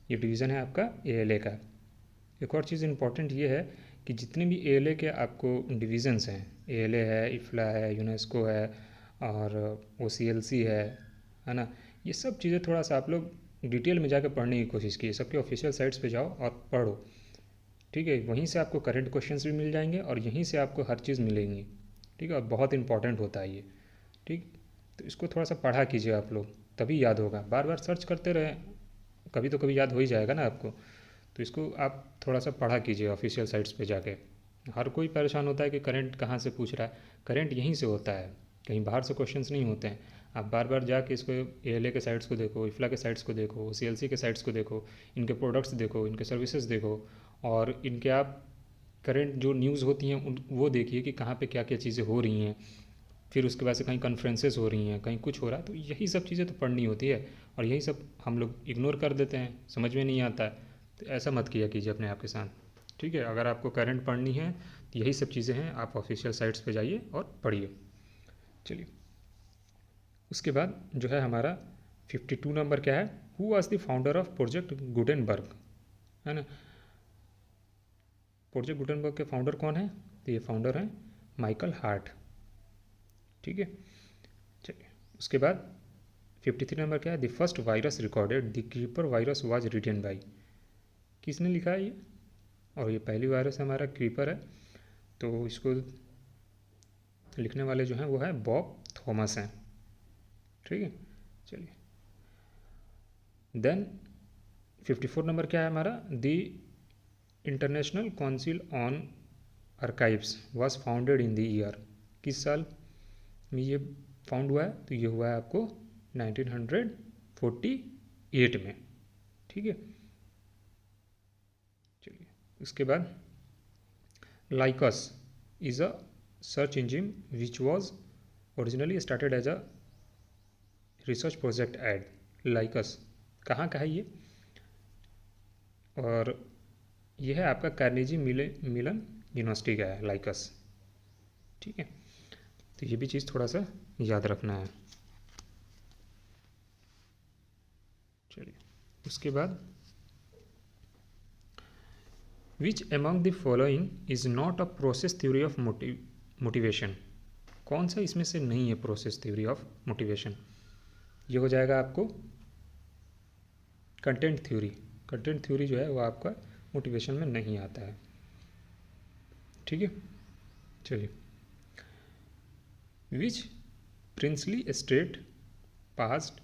ये डिवीज़न है आपका ALA का। एक और चीज़ इंपॉर्टेंट ये है कि जितने भी ALA के आपको डिवीज़न्स हैं, ALA है, IFLA है, यूनेस्को है और OCLC है ना, ये सब चीज़ें थोड़ा सा आप लोग डिटेल में जाकर पढ़ने की कोशिश कीजिए, सबके ऑफिशियल साइट्स पे जाओ और पढ़ो। ठीक है, वहीं से आपको करंट क्वेश्चंस भी मिल जाएंगे और यहीं से आपको हर चीज़ मिलेंगी। ठीक है, और बहुत इंपॉर्टेंट होता है ये। ठीक, तो इसको थोड़ा सा पढ़ा कीजिए आप लोग, तभी याद होगा। बार बार सर्च करते रहें, कभी तो कभी याद हो ही जाएगा ना आपको। तो इसको आप थोड़ा सा पढ़ा कीजिए ऑफिशियल साइट्स पे जाके। हर कोई परेशान होता है कि करंट कहाँ से पूछ रहा है, करंट यहीं से होता है, कहीं बाहर से क्वेश्चंस नहीं होते हैं। आप बार बार जाके इसको ALA के साइट्स को देखो, IFLA के साइट्स को देखो, OCLC के साइट्स को देखो, इनके प्रोडक्ट्स देखो, इनके सर्विसेज देखो, और इनके आप करंट जो न्यूज़ होती हैं उन वो देखिए कि कहाँ पे क्या क्या चीज़ें हो रही हैं। फिर उसके बाद से कहीं कॉन्फ्रेंसेस हो रही हैं, कहीं कुछ हो रहा है, तो यही सब चीज़ें तो पढ़नी होती है, और यही सब हम लोग इग्नोर कर देते हैं, समझ में नहीं आता है। तो ऐसा मत किया कीजिए अपने आप के साथ। ठीक है, अगर आपको करंट पढ़नी है तो यही सब चीज़ें हैं, आप ऑफिशियल साइट्स पे जाइए और पढ़िए। चलिए, उसके बाद जो है हमारा 52 नंबर क्या है, who was the founder of project Gutenberg, है ना। प्रोजेक्ट गुटेनबर्ग के फाउंडर कौन है, तो ये फाउंडर हैं माइकल हार्ट। ठीक है, चलिए। उसके बाद 53 नंबर क्या है, the first virus recorded the creeper virus was written by, किसने लिखा है ये, और ये पहली वायरस हमारा क्रीपर है, तो इसको लिखने वाले जो हैं वो है बॉब थॉमस हैं। ठीक है, चलिए। देन 54 नंबर क्या है हमारा, the international council on archives was founded in the year, किस साल में ये फाउंड हुआ है, तो ये हुआ है आपको 1948 में। ठीक है, चलिए। उसके बाद Lycos is a search engine which was originally started as a research project at, Lycos कहाँ का है ये, और ये है आपका कार्नेजी मिलन यूनिवर्सिटी का है लाइकस। ठीक है, तो ये भी चीज़ थोड़ा सा याद रखना है। चलिए, उसके बाद which among the following is not a process theory of motivation, कौन सा इसमें से नहीं है प्रोसेस थ्योरी ऑफ मोटिवेशन, ये हो जाएगा आपको कंटेंट थ्योरी। कंटेंट थ्योरी जो है वो आपका मोटिवेशन में नहीं आता है। ठीक है, चलिए। Which princely state passed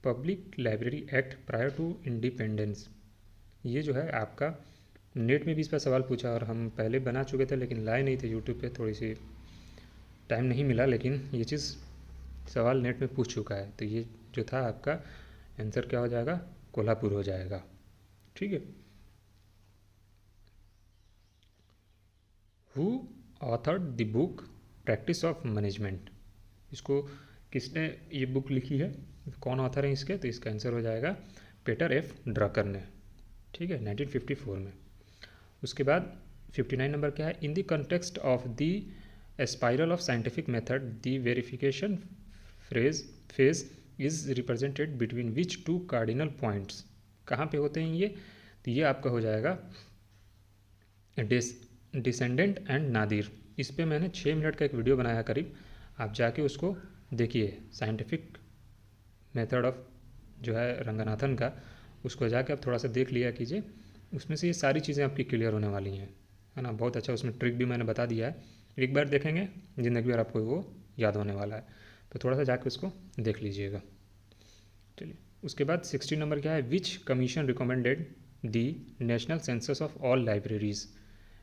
public library act prior to independence, ये जो है आपका नेट में भी इस पर सवाल पूछा और हम पहले बना चुके थे लेकिन लाए नहीं थे यूट्यूब पे, थोड़ी सी टाइम नहीं मिला, लेकिन ये चीज़ सवाल नेट में पूछ चुका है, तो ये जो था आपका आंसर क्या हो जाएगा, कोल्हापुर हो जाएगा। ठीक है, who authored the book practice of management, इसको किसने ये बुक लिखी है, कौन ऑथर है इसके, तो इसका आंसर हो जाएगा पीटर एफ ड्रकर ने। ठीक है, 1954 में। उसके बाद 59 नंबर क्या है, in the context of the spiral of scientific method the verification phase is represented between which two cardinal points, कहाँ पे होते हैं ये, तो ये आपका हो जाएगा डिसेंडेंट एंड नादिर। इस पे मैंने 6 मिनट का एक वीडियो बनाया करीब, आप जाके उसको देखिए, साइंटिफिक मेथड ऑफ जो है रंगनाथन का, उसको जाके आप थोड़ा सा देख लिया कीजिए, उसमें से ये सारी चीज़ें आपकी क्लियर होने वाली हैं, है ना। बहुत अच्छा उसमें ट्रिक भी मैंने बता दिया है, एक बार देखेंगे ज़िंदगी भर आपको वो याद होने वाला है, तो थोड़ा सा जाके उसको देख लीजिएगा। चलिए, उसके बाद 60 नंबर क्या है, which commission recommended the national census of all libraries.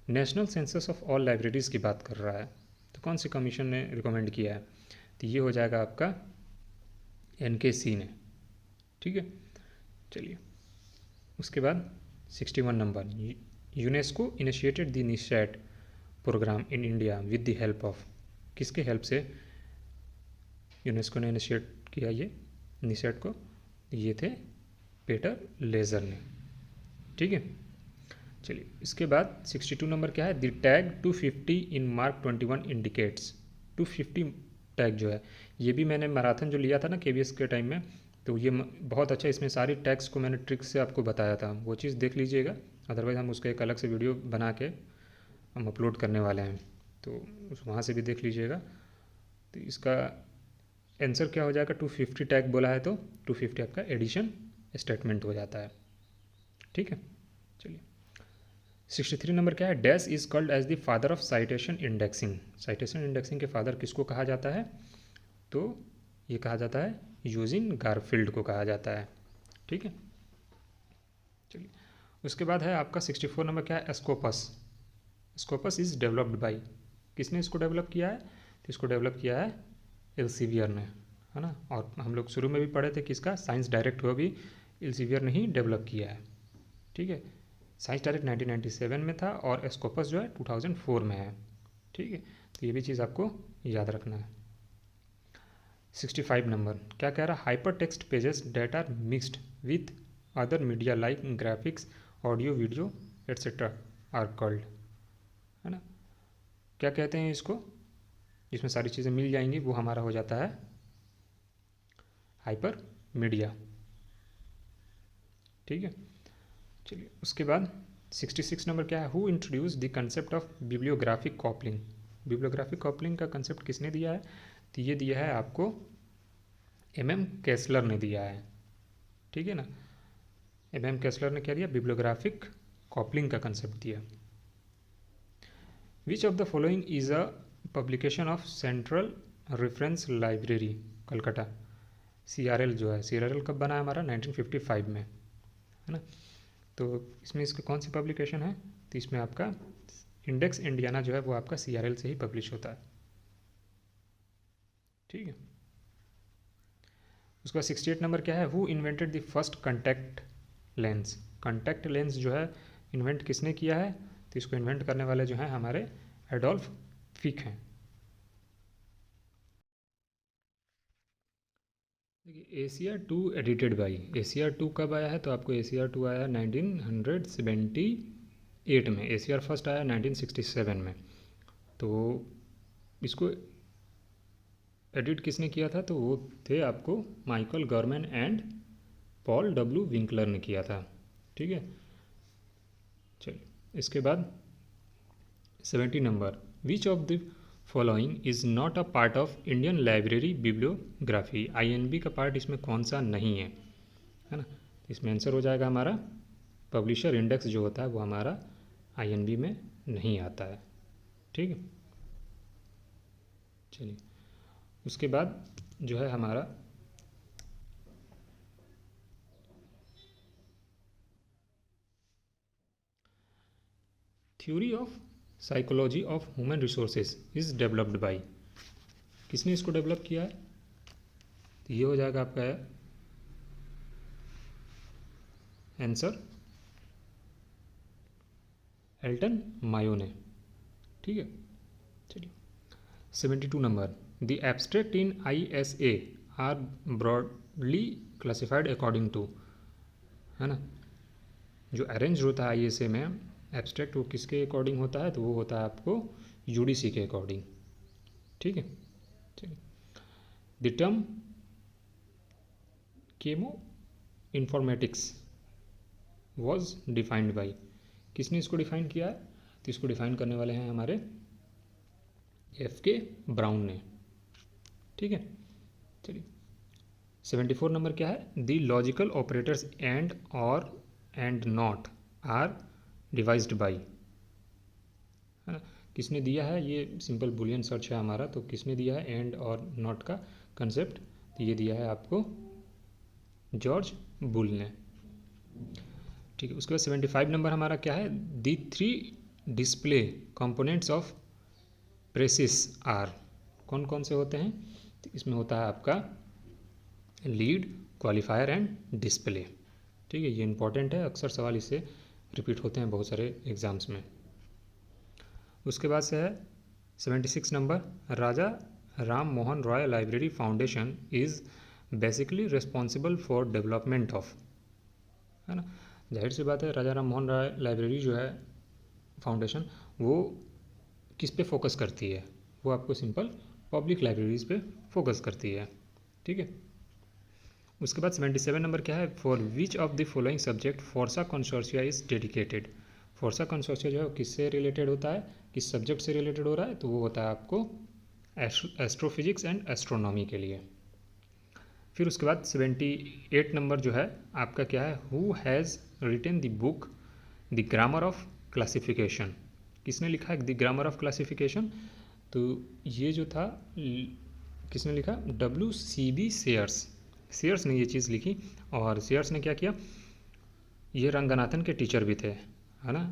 National census of all libraries की बात कर रहा है, तो कौन सी कमीशन ने रिकमेंड किया है, तो ये हो जाएगा आपका NKC ने, ठीक है। चलिए, उसके बाद 61 number, UNESCO initiated the NISSAT programme in India with the help of, किसके हेल्प से यूनेस्को ने इनिशिएट किया ये निशैट को, ये थे पीटर लेजर ने, ठीक है। चलिए, इसके बाद 62 नंबर क्या है, the tag 250 in mark 21 indicates. 250 tag जो है, ये भी मैंने मैराथन जो लिया था ना KVS के टाइम में, तो ये बहुत अच्छा, इसमें सारी टैग्स को मैंने ट्रिक्स से आपको बताया था, वो चीज़ देख लीजिएगा, अदरवाइज़ हम उसका एक अलग से वीडियो बना के हम अपलोड करने वाले हैं, तो वहाँ से भी देख लीजिएगा। तो इसका आंसर क्या हो जाएगा, 250 टैग बोला है तो 250 आपका एडिशन स्टेटमेंट हो जाता है, ठीक है। चलिए, 63 नंबर क्या है, dash is called as the father of citation indexing. Citation indexing के फादर किसको कहा जाता है, तो ये कहा जाता है यूजिन गारफील्ड को कहा जाता है, ठीक है। चलिए, उसके बाद है आपका 64 नंबर क्या है, Scopus. Scopus is developed by, किसने इसको डेवलप किया है, तो इसको डेवलप किया है एल्सेवियर ने, है ना। और हम लोग शुरू में भी पढ़े थे किसका, साइंस डायरेक्ट हुआ भी एल्सेवियर ने ही डेवलप किया है, ठीक है। साइंस डायरेक्ट 1997 में था और स्कोपस जो है 2004 में है, ठीक है। तो ये भी चीज़ आपको याद रखना है। 65 नंबर क्या कह रहा है, hypertext pages that are mixed with other media like graphics, audio, video etcetera are called, है ना। क्या कहते हैं इसको, जिसमें सारी चीज़ें मिल जाएंगी, वो हमारा हो जाता है हाइपर मीडिया, ठीक है। चलिए, उसके बाद 66 नंबर क्या है, who introduce the concept of bibliographic coupling. Bibliographic coupling का कंसेप्ट किसने दिया है, तो ये दिया है आपको MM कैसलर ने दिया है, ठीक है ना। MM कैसलर ने क्या दिया, बिब्लियोग्राफिक कॉपलिंग का कंसेप्ट दिया। विच of the following is a publication of central reference library Calcutta. CRL जो है, CRL कब बना है हमारा, 1955 में, है ना। तो इसमें इसका कौन सी पब्लिकेशन है, तो इसमें आपका इंडेक्स इंडियाना जो है वो आपका CRL से ही पब्लिश होता है, ठीक है। उसका 68 नंबर क्या है, who invented the first contact lens. Contact lens जो है इन्वेंट किसने किया है, तो इसको इन्वेंट करने वाले जो हैं हमारे एडोल्फ फिक हैं। देखिए, ACR2 एडिटेड बाई, ACR2 कब आया है, तो आपको ACR2 आया है 1978 में, ACR फर्स्ट आया 1967 में। तो इसको एडिट किसने किया था, तो वो थे आपको Michael Gorman and Paul W Winkler ने किया था, ठीक है। चलिए, इसके बाद 70 number, which of the following is not a part of Indian library bibliography. INB का पार्ट इसमें कौन सा नहीं है ना। इसमें आंसर हो जाएगा हमारा पब्लिशर इंडेक्स जो होता है वो हमारा INB में नहीं आता है, ठीक है। चलिए, उसके बाद जो है हमारा theory of psychology of human resources is developed bye, किसने इसको डेवलप किया है, तो ये हो जाएगा आपका आंसर एल्टन मायो ने, ठीक है। चलिए, 72 number, the abstract in ISA are broadly classified according to, है ना। जो अरेंज होता है ISA में एब्स्ट्रैक्ट, वो किसके अकॉर्डिंग होता है, तो वो होता है आपको UDC के अकॉर्डिंग, ठीक है। चलिए, the term chemo informatics was defined by, किसने इसको डिफाइन किया है, तो इसको डिफाइन करने वाले हैं हमारे एफ के ब्राउन ने। ठीक है, चलिए 74 नंबर क्या है, the logical operators and or and not are devised by, है ना, किसने दिया है, ये सिंपल बुलियन सर्च है हमारा, तो किसने दिया है एंड और नॉट का कंसेप्ट, तो ये दिया है आपको जॉर्ज बुल ने। ठीक है, उसके बाद 75 नंबर हमारा क्या है, the 3 display components of PRECIS are, कौन कौन से होते हैं, तो इसमें होता है आपका लीड, क्वालिफायर एंड डिस्प्ले। ठीक है, ये इंपॉर्टेंट है, अक्सर सवाल इससे रिपीट होते हैं बहुत सारे एग्जाम्स में। उसके बाद से है 76 number, Raja Ram Mohan Roy library foundation is basically responsible for development of, है ना, जाहिर सी बात है राजा राम मोहन रॉय लाइब्रेरी जो है फाउंडेशन, वो किस पे फोकस करती है, वो आपको सिंपल पब्लिक लाइब्रेरीज पे फोकस करती है। ठीक है, उसके बाद 77 नंबर क्या है, for which of the following subject FORSA consortia is dedicated, FORSA consortia जो है किससे रिलेटेड होता है, किस सब्जेक्ट से रिलेटेड हो रहा है, तो वो होता है आपको एस्ट्रोफिजिक्स एंड एस्ट्रोनॉमी के लिए। फिर उसके बाद 78 नंबर जो है आपका क्या है, who has written the book the grammar of classification, किसने लिखा है द ग्रामर ऑफ क्लासिफिकेशन, तो ये जो था किसने लिखा, WCB सेयर्स ने ये चीज़ लिखी, और सेयर्स ने क्या किया, ये रंगनाथन के टीचर भी थे, है ना,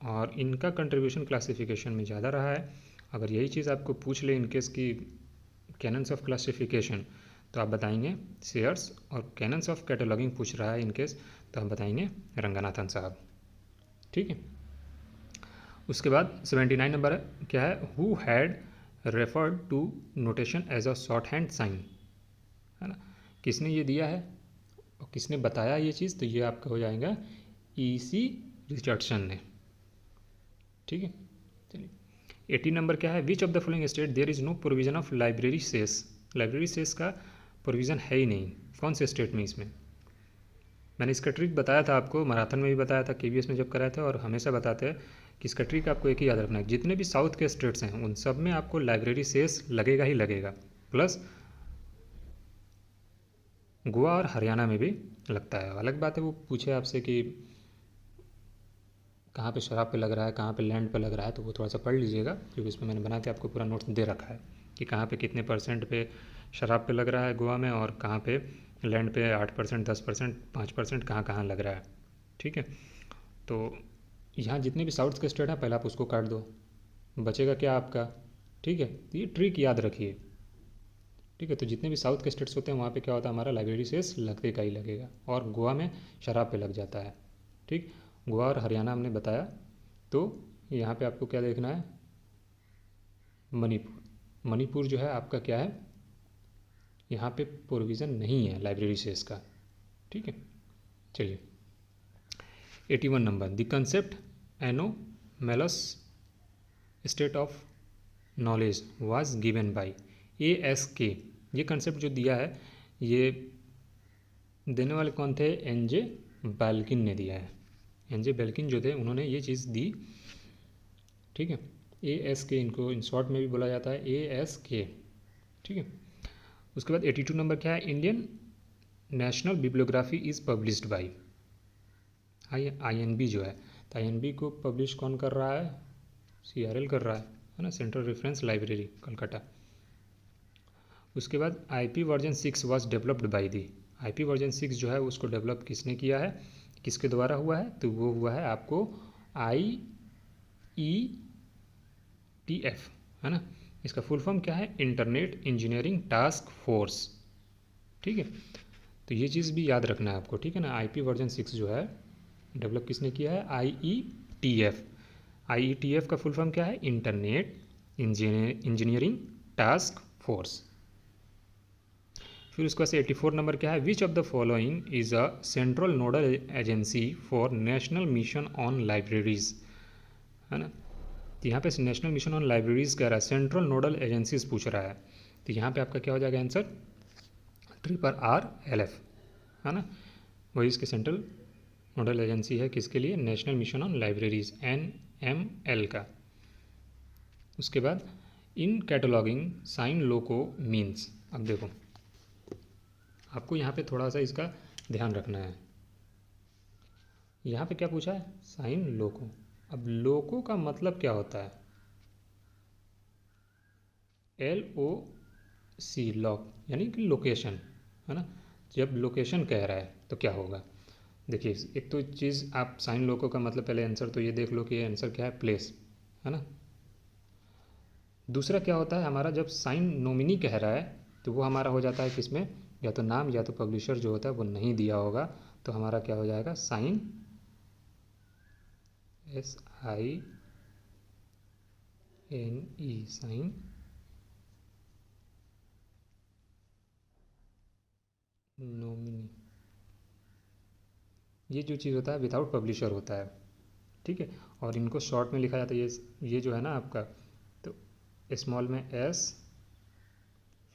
और इनका कंट्रीब्यूशन क्लासिफिकेशन में ज़्यादा रहा है। अगर यही चीज़ आपको पूछ ले इनकेस की कैनन्स ऑफ क्लासिफिकेशन, तो आप बताएंगे सेयर्स, और कैनन्स ऑफ कैटलॉगिंग पूछ रहा है इनकेस, तो आप बताएंगे रंगनाथन साहब। ठीक है, उसके बाद 79 नंबर क्या है, who had referred to notation as a shorthand sign, है ना, किसने ये दिया है और किसने बताया ये चीज़, तो ये आपका हो जाएगा EC रिचर्डसन ने। ठीक है, चलिए 80 नंबर क्या है, which of the following state there is no provision of library cess, library cess का प्रोविज़न है ही नहीं, कौन से स्टेट में, इसमें मैंने इसका ट्रिक बताया था आपको, मैराथन में भी बताया था, KVS में जब कराया था, और हमेशा बताते हैं कि इसका ट्रिक आपको एक ही याद रखना है, जितने भी साउथ के स्टेट्स हैं उन सब में आपको लाइब्रेरी सेस लगेगा ही लगेगा, प्लस गोवा और हरियाणा में भी लगता है। अलग बात है वो पूछे आपसे कि कहाँ पे शराब पे लग रहा है, कहाँ पे लैंड पे लग रहा है, तो वो थोड़ा सा पढ़ लीजिएगा, क्योंकि इसमें मैंने बना के आपको पूरा नोट्स दे रखा है कि कहाँ पे कितने % पे शराब पे लग रहा है गोवा में, और कहाँ पे लैंड पे 8%, 10%, 5% कहाँ कहाँ लग रहा है। ठीक है, तो यहाँ जितने भी साउथ के स्टेट हैं पहले आप उसको काट दो, बचेगा क्या आपका। ठीक है, तो ये ट्रिक याद रखिए। ठीक है, तो जितने भी साउथ के स्टेट्स होते हैं वहाँ पे क्या होता है, हमारा लाइब्रेरी सेस लगते का ही लगेगा, और गोवा में शराब पे लग जाता है। ठीक, गोवा और हरियाणा हमने बताया, तो यहाँ पे आपको क्या देखना है, मणिपुर, मणिपुर जो है आपका क्या है, यहाँ पे प्रोविज़न नहीं है लाइब्रेरी सेस का। ठीक है, चलिए 81 number, the concept anomalous state of knowledge was given by ASK, ये कंसेप्ट जो दिया है ये देने वाले कौन थे, NJ बैल्किन ने दिया है, NJ बैल्किन जो थे उन्होंने ये चीज़ दी। ठीक है, ASK, इनको इन शॉर्ट में भी बोला जाता है ASK। ठीक है, उसके बाद 82 नंबर क्या है, Indian national bibliography is published by INB जो है, तो INB को पब्लिश कौन कर रहा है, CRL कर रहा है ना, सेंट्रल रेफरेंस लाइब्रेरी कलकत्ता। उसके बाद IP version 6 was developed by the, IP version 6 जो है उसको डेवलप किसने किया है, किसके द्वारा हुआ है, तो वो हुआ है आपको IETF, है ना, इसका फुल फॉर्म क्या है, इंटरनेट इंजीनियरिंग टास्क फोर्स। ठीक है, तो ये चीज़ भी याद रखना है आपको। ठीक है ना, IP वर्जन 6 जो है डेवलप किसने किया है, IETF का फुल फॉर्म क्या है, इंटरनेट इंजीनियरिंग टास्क फोर्स। फिर उसके बाद से 84 नंबर क्या है, which of the following is a central nodal agency for national mission on libraries, है ना, तो यहाँ पे नेशनल मिशन ऑन लाइब्रेरीज कह रहा है, सेंट्रल नोडल एजेंसीज पूछ रहा है, तो यहाँ पे आपका क्या हो जाएगा आंसर, RRLF, है ना, वही इसके सेंट्रल नोडल एजेंसी है किसके लिए, national mission on libraries NML का। उसके बाद इन कैटलॉगिंग साइन लोको मीन्स। अब देखो आपको यहाँ पे थोड़ा सा इसका ध्यान रखना है। यहाँ पे क्या पूछा है? साइन लोको। अब लोको का मतलब क्या होता है? LOC लॉक, यानी कि लोकेशन, है ना। जब लोकेशन कह रहा है तो क्या होगा? देखिए एक तो चीज़ आप साइन लोको का मतलब पहले आंसर तो ये देख लो कि ये आंसर क्या है, प्लेस, है ना। दूसरा क्या होता है हमारा, जब साइन नोमिनी कह रहा है तो वो हमारा हो जाता है किसमें, या तो नाम या तो पब्लिशर जो होता है वो नहीं दिया होगा, तो हमारा क्या हो जाएगा, साइन SINE साइन नोमिनी। ये जो चीज़ होता है विदाउट पब्लिशर होता है, ठीक है। और इनको शॉर्ट में लिखा जाता है, ये जो है ना आपका, तो स्मॉल में S,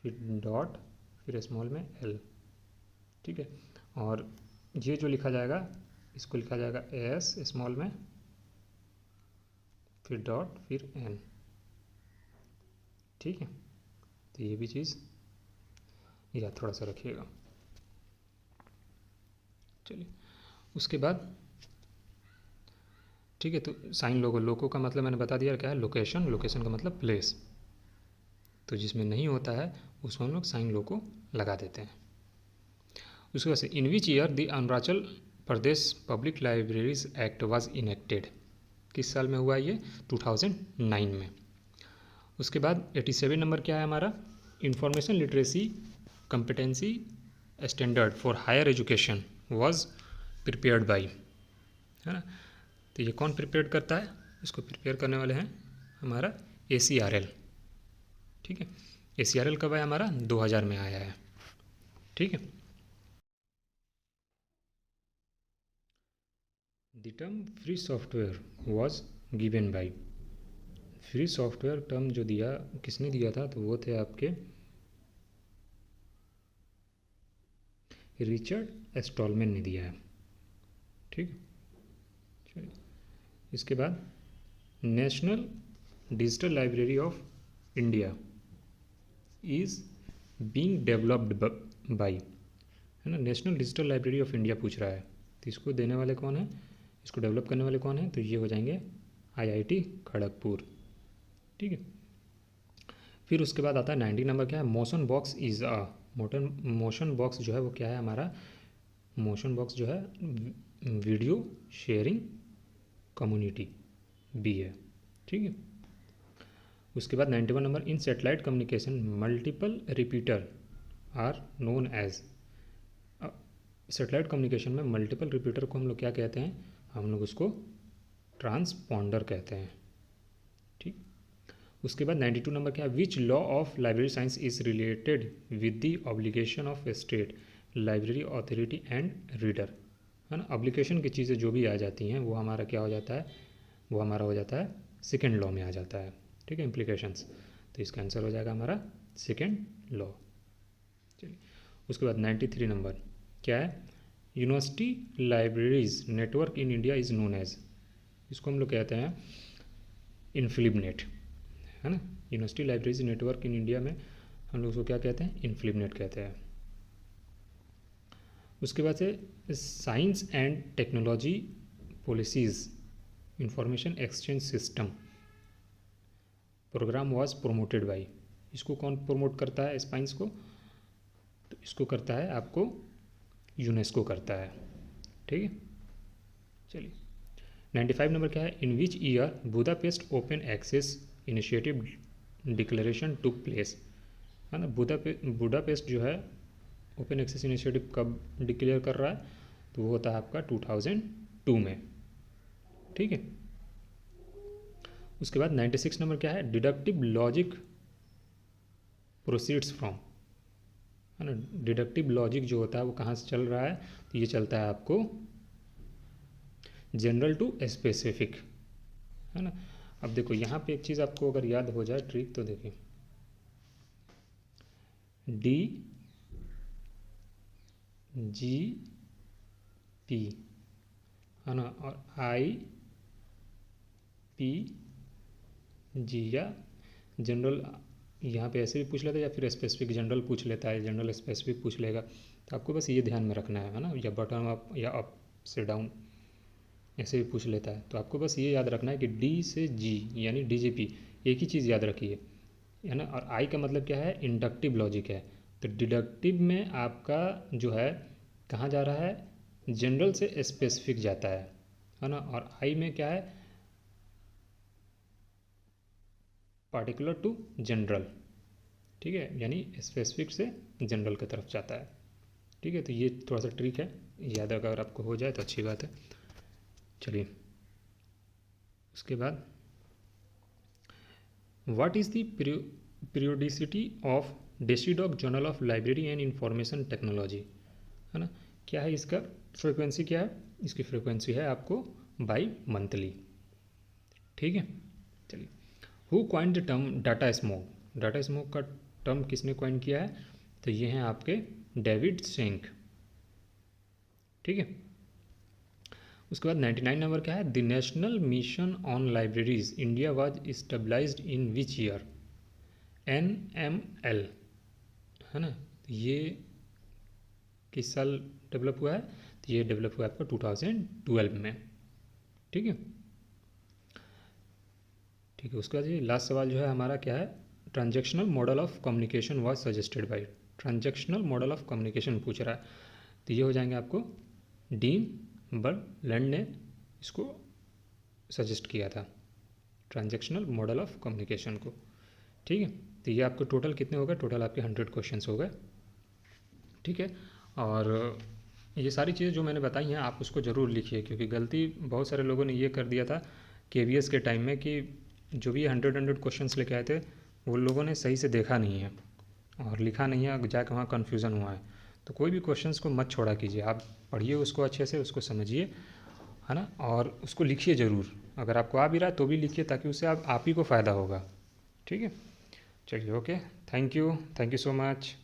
फिर डॉट, फिर स्मॉल में L, ठीक है। और ये जो लिखा जाएगा इसको लिखा जाएगा S स्मॉल में, फिर डॉट, फिर N, ठीक है। तो ये भी चीज़ याद थोड़ा सा रखिएगा। चलिए उसके बाद, ठीक है, तो साइन लोगो, लोगो का मतलब मैंने बता दिया क्या है, लोकेशन, लोकेशन का मतलब प्लेस। तो जिसमें नहीं होता है उसमें हम लोग साइन लोगो लगा देते हैं। उसके बाद से in which year the Arunachal Pradesh public libraries act was enacted. किस साल में हुआ ये? 2009 में। उसके बाद 87 नंबर क्या है हमारा, information literacy competency standard for higher education was prepared by, है ना। तो ये कौन प्रिपेयर करता है? इसको प्रिपेयर करने वाले हैं हमारा ACRL, ठीक है। ACRL कब आया हमारा? 2000 में आया है, ठीक है। The term free software was given bye, free software term जो दिया, किसने दिया था? तो वो थे आपके रिचर्ड स्टॉलमैन ने दिया है, ठीक है। चलिए इसके बाद national digital library of India is being developed by, है ना। National digital library of India पूछ रहा है, तो इसको देने वाले कौन है, इसको डेवलप करने वाले कौन है? तो ये हो जाएंगे IIT खड़गपुर, ठीक है। फिर उसके बाद आता है 90 नंबर, क्या है, motion box is a, motion box जो है वो क्या है हमारा, मोशन बॉक्स जो है वीडियो शेयरिंग कम्युनिटी भी है, ठीक है। उसके बाद 91 number, in satellite communication multiple repeater are known as, satellite communication में मल्टीपल रिपीटर को हम लोग क्या कहते हैं? हम लोग उसको ट्रांसपॉन्डर कहते हैं, ठीक। उसके बाद 92 नंबर क्या है, which law of library science is related with the obligation of state library authority and reader, है ना। ऑब्लिगेशन की चीज़ें जो भी आ जाती हैं वो हमारा क्या हो जाता है, वो हमारा हो जाता है सेकेंड लॉ में आ जाता है, ठीक है, इम्प्लीकेशंस। तो इसका आंसर हो जाएगा हमारा सेकेंड लॉ। चलिए उसके बाद 93 नंबर क्या है, university libraries network in India is known as, इसको हम लोग कहते हैं इन्फ्लिबनेट, है ना। University libraries network in India में हम लोग उसको क्या कहते हैं, इन्फ्लिबनेट कहते हैं। उसके बाद से science and technology policies information exchange system program was promoted by, इसको कौन प्रोमोट करता है स्पाइंस को? तो इसको करता है आपको यूनेस्को करता है, ठीक है। चलिए 95 नंबर क्या है, in which year Budapest open access initiative declaration took place, है ना। बुडापेस्ट जो है ओपन एक्सेस इनिशिएटिव कब डिक्लेयर कर रहा है? तो वो होता है आपका 2002 में, ठीक है। उसके बाद 96 नंबर क्या है, डिडक्टिव लॉजिक प्रोसीड्स फ्रॉम, है ना। डिडक्टिव लॉजिक जो होता है वो कहाँ से चल रहा है? तो ये चलता है आपको जनरल टू स्पेसिफिक, है ना। अब देखो यहाँ पे एक चीज़ आपको अगर याद हो जाए ट्रिक, तो देखिए DGP, है ना, और IPG या जनरल यहाँ पे ऐसे भी पूछ लेता है या फिर स्पेसिफिक जनरल पूछ लेता है, जनरल स्पेसिफिक पूछ लेगा। तो आपको बस ये ध्यान में रखना है ना, या बटन अप या अप से डाउन ऐसे भी पूछ लेता है। तो आपको बस ये याद रखना है कि डी से जी यानी डीजीपी, एक ही चीज़ याद रखिए, है ना। और आई का मतलब क्या है, इंडक्टिव लॉजिक है। तो डिडक्टिव में आपका जो है कहाँ जा रहा है, जनरल से स्पेसिफिक जाता है ना। और आई में क्या है, पार्टिकुलर टू जनरल, ठीक है, यानी स्पेसिफिक से जनरल की तरफ जाता है, ठीक है। तो ये थोड़ा सा ट्रिक है, याद अगर आपको हो जाए तो अच्छी बात है। चलिए उसके बाद, what is the periodicity of DESIDOC journal of library and information technology, है ना। क्या है इसका फ्रीक्वेंसी, क्या है इसकी फ्रीक्वेंसी है आपको बाई मंथली, ठीक है। चलिए, who coin the term data smoke, data smoke का टर्म किसने क्वाइन किया है, तो ये हैं आपके डेविड शेंक, ठीक है। उसके बाद 99 नंबर क्या है, the national mission on libraries India was stabilised in which year, NML, है ना। तो ये किस साल डेवलप हुआ है, तो ये डेवलप हुआ है आपका 2012 में, ठीक है। ठीक है, उसके बाद ये लास्ट सवाल जो है हमारा क्या है, transactional model of communication was suggested by, transactional model of communication पूछ रहा है। तो ये हो जाएंगे आपको डीन बर्लैंड ने इसको सजेस्ट किया था, ट्रांजैक्शनल मॉडल ऑफ कम्युनिकेशन को, ठीक है। तो ये आपको टोटल कितने हो गए, टोटल आपके 100 क्वेश्चंस हो गए, ठीक है। और ये सारी चीज़ें जो मैंने बताई हैं आप उसको ज़रूर लिखिए, क्योंकि गलती बहुत सारे लोगों ने ये कर दिया था KVS के टाइम में कि जो भी 100 क्वेश्चंस लेके आए थे वो लोगों ने सही से देखा नहीं है और लिखा नहीं है, जाके वहाँ कन्फ्यूज़न हुआ है। तो कोई भी क्वेश्चंस को मत छोड़ा कीजिए, आप पढ़िए उसको अच्छे से, उसको समझिए, है ना, और उसको लिखिए ज़रूर। अगर आपको आ भी रहा है तो भी लिखिए, ताकि उससे आप ही को फ़ायदा होगा, ठीक है। चलिए, okay, thank you so much.